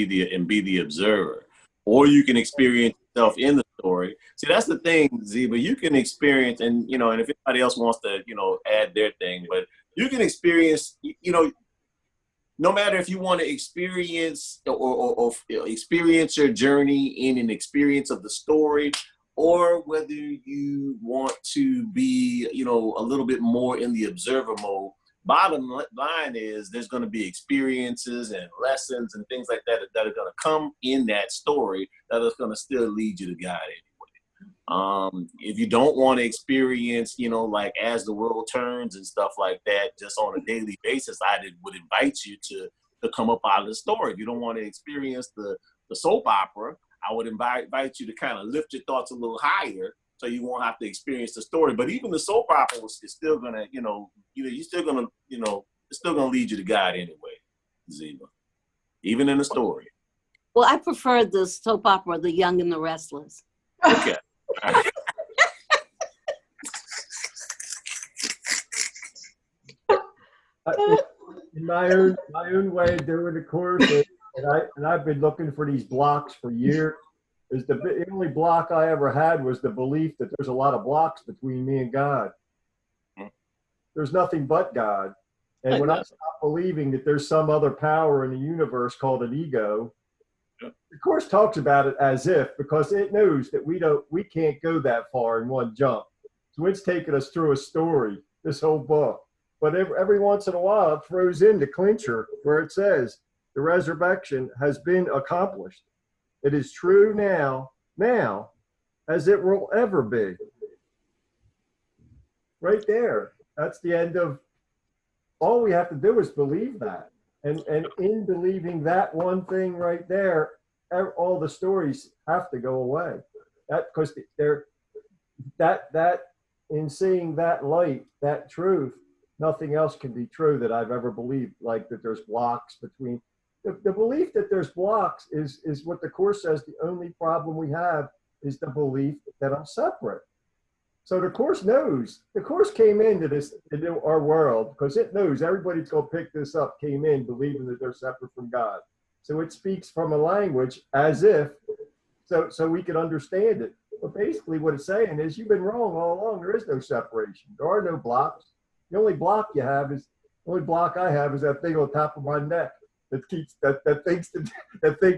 the observer. Or you can experience yourself in the story. See, that's the thing, Ziba. You can experience, and you know, and if anybody else wants to, you know, add their thing, but you can experience, you know, no matter if you want to experience or experience your journey in an experience of the story, or whether you want to be, you know, a little bit more in the observer mode. Bottom line is there's going to be experiences and lessons and things like that that are going to come in that story that is going to still lead you to God anyway. If you don't want to experience, you know, like as the world turns and stuff like that, just on a daily basis, I would invite you to come up out of the story. If you don't want to experience the soap opera, I would invite you to kind of lift your thoughts a little higher so you won't have to experience the story. But even the soap opera is still gonna, you're still gonna, it's still gonna lead you to God anyway, Ziba. Even in the story. Well, I prefer the soap opera, The Young and the Restless. Okay. In my own way of doing the course, and I've been looking for these blocks for years. The only block I ever had was the belief that there's a lot of blocks between me and God. There's nothing but God. And when I stopped believing that there's some other power in the universe called an ego, the Course talks about it as if, because it knows that we can't go that far in one jump. So it's taken us through a story, this whole book. But every once in a while, it throws in the clincher where it says the resurrection has been accomplished. It is true now, as it will ever be. Right there. That's the end of, all we have to do is believe that. And in believing that one thing right there, all the stories have to go away. Because that in seeing that light, that truth, nothing else can be true that I've ever believed, like that there's blocks between. The belief that there's blocks is what the Course says the only problem we have is the belief that I'm separate. So the Course knows. The Course came into our world because it knows everybody's going to pick this up, came in believing that they're separate from God. So it speaks from a language as if, so we could understand it. But basically what it's saying is you've been wrong all along. There is no separation. There are no blocks. The only block I have is that thing on top of my neck that thinks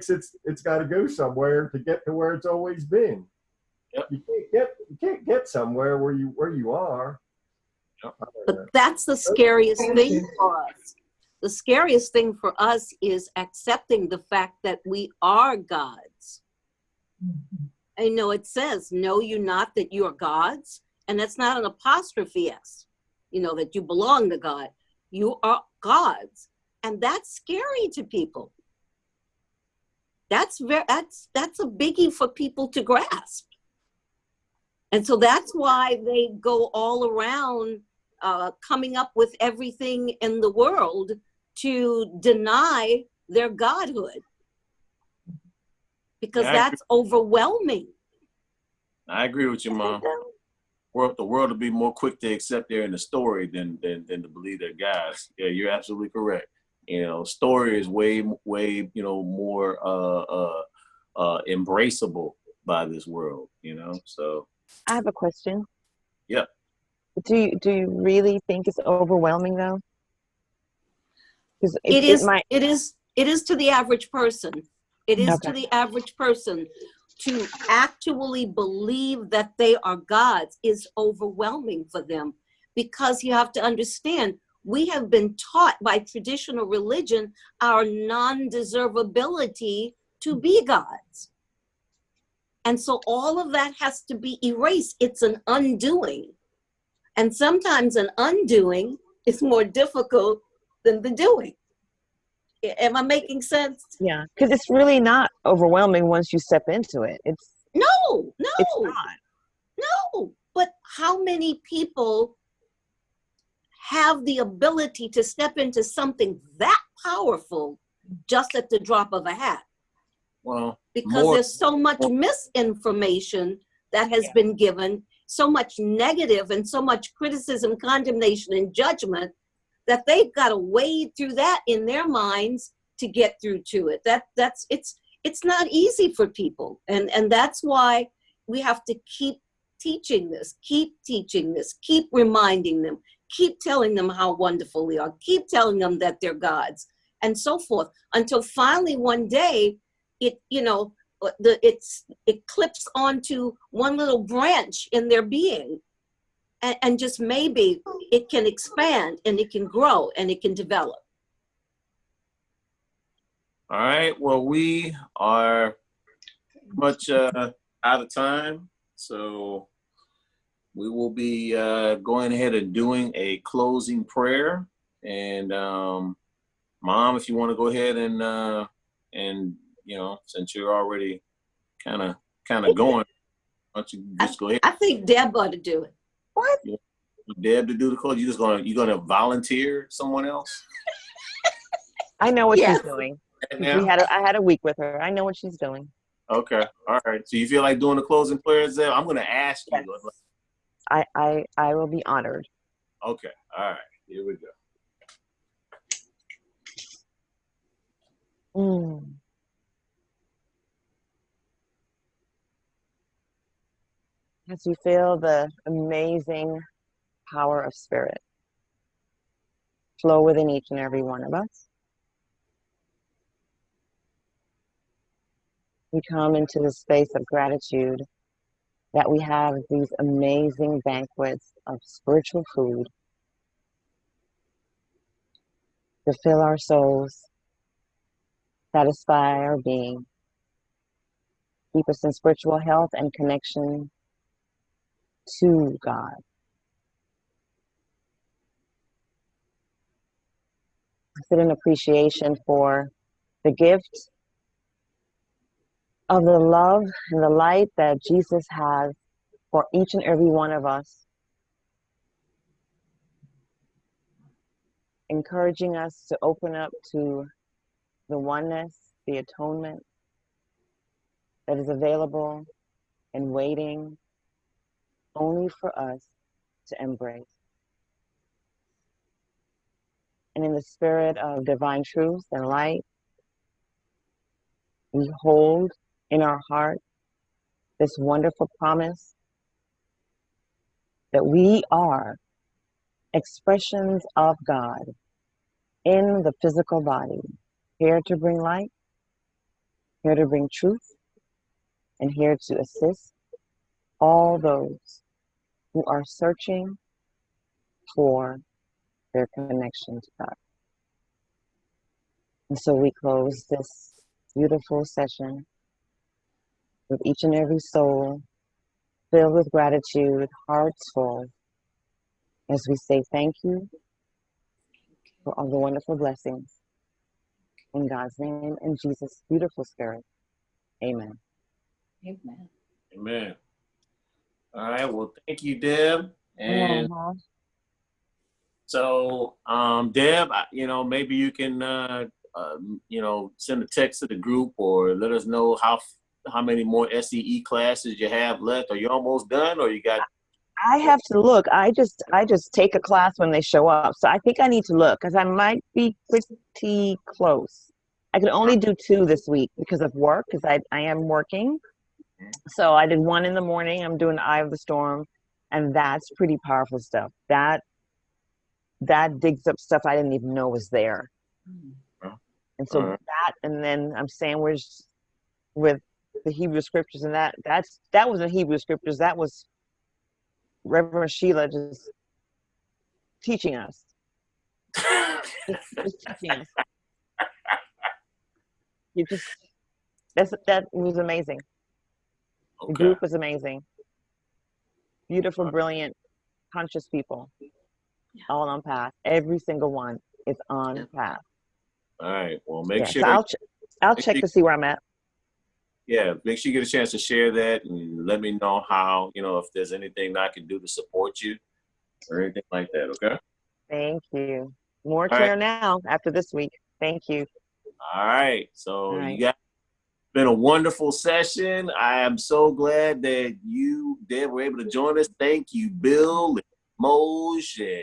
it's got to go somewhere to get to where it's always been. Yep. You can't get somewhere where you are. Yep. But that's the scariest thing for us. The scariest thing for us is accepting the fact that we are gods. I know it says, know you not that you are gods, and that's not an apostrophe S. That you belong to God. You are gods. And that's scary to people. That's a biggie for people to grasp. And so that's why they go all around coming up with everything in the world to deny their godhood. Because that's overwhelming. I agree with you, Mom. The world will be more quick to accept they're in the story than to believe they're gods. Yeah, you're absolutely correct. Story is way more embraceable by this world. So I have a question. Yeah. Do you really think it's overwhelming though? Because it is to the average person. It is to the average person to actually believe that they are gods is overwhelming for them, because you have to understand, we have been taught by traditional religion our non-deservability to be gods. And so all of that has to be erased. It's an undoing. And sometimes an undoing is more difficult than the doing. Am I making sense? Yeah, because it's really not overwhelming once you step into it. It's No, it's no, not. no. But how many people have the ability to step into something that powerful just at the drop of a hat? Well, Because there's so much misinformation that has been given, so much negative and so much criticism, condemnation, and judgment that they've got to wade through that in their minds to get through to it. It's not easy for people. And that's why we have to keep teaching this, keep reminding them, keep telling them how wonderful they are, keep telling them that they're God's, and so forth, until finally one day it clips onto one little branch in their being, and just maybe it can expand and it can grow and it can develop. All right. Well, we are much out of time, so we will be going ahead and doing a closing prayer. And Mom, if you want to go ahead and since you're already kind of going, why don't you just go ahead? I think Deb ought to do it. What? Deb to do the close. You gonna volunteer someone else? I know what Yes. she's doing. Now? I had a week with her. I know what she's doing. Okay. All right. So you feel like doing the closing prayers there? I'm gonna ask you. Yes. I will be honored. Okay. All right. Here we go. Mm. As you feel the amazing power of spirit flow within each and every one of us, we come into the space of gratitude that we have these amazing banquets of spiritual food to fill our souls, satisfy our being, keep us in spiritual health and connection to God. I sit in appreciation for the gift of the love and the light that Jesus has for each and every one of us, encouraging us to open up to the oneness, the atonement that is available and waiting only for us to embrace. And in the spirit of divine truth and light, we hold in our heart this wonderful promise that we are expressions of God in the physical body, here to bring light, here to bring truth, and here to assist all those who are searching for their connection to God. And so we close this beautiful session with each and every soul filled with gratitude, hearts full, as we say thank you for all the wonderful blessings. In God's name and Jesus' beautiful spirit. Amen. Amen. Amen. All right. Well, thank you, Deb. And so, Deb, maybe you can, send a text to the group or let us know how many more SEE classes you have left. Are you almost done, or you got? I have to look. I just take a class when they show up. So I think I need to look because I might be pretty close. I could only do 2 this week because of work, because I am working. So I did 1 in the morning. I'm doing Eye of the Storm, and that's pretty powerful stuff. That digs up stuff I didn't even know was there. And so that, and then I'm sandwiched with the Hebrew scriptures, and that wasn't Hebrew scriptures. That was Reverend Sheila just teaching us. Just teaching us. That was amazing. Okay. The group was amazing. Beautiful, brilliant, conscious people. All on path. Every single one is on path. All right. Well, make Yeah, sure. so I'll make check sure- to see where I'm at. Yeah, make sure you get a chance to share that and let me know how, if there's anything that I can do to support you or anything like that. Okay. Thank you. More All clear right. now after this week. Thank you. All right. So All right. you guys, been a wonderful session. I am so glad that you were able to join us. Thank you, Bill and Moj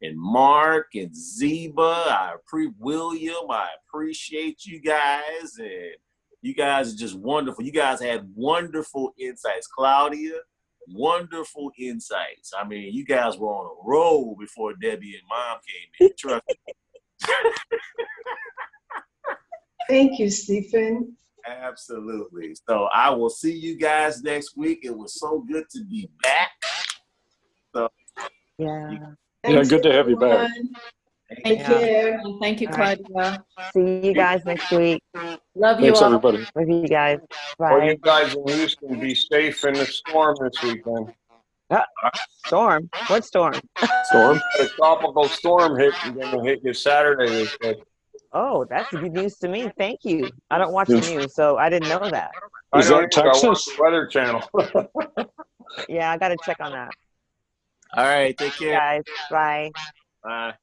and Mark and Zeba. William. I appreciate you guys. And you guys are just wonderful. You guys had wonderful insights. Claudia, wonderful insights. I mean, you guys were on a roll before Debbie and Mom came in. Trust me. Thank you, Stephen. Absolutely. So I will see you guys next week. It was so good to be back. So Yeah. Thanks, good to have you back. everyone. Thank Take you. care. Thank you, All right. Claudia. See you guys next week. Love you Thanks, all. everybody. Love you guys. Well, Bye. you guys in Houston, be safe in the storm this weekend. Storm? What storm? Storm. A tropical storm going to hit you Saturday, they said. Oh, that's good news to me. Thank you. I don't watch the news, so I didn't know that. I Is know that you got to watch Texas? the Weather Channel. Yeah, I got to check on that. all right, take care. Guys, bye. Bye.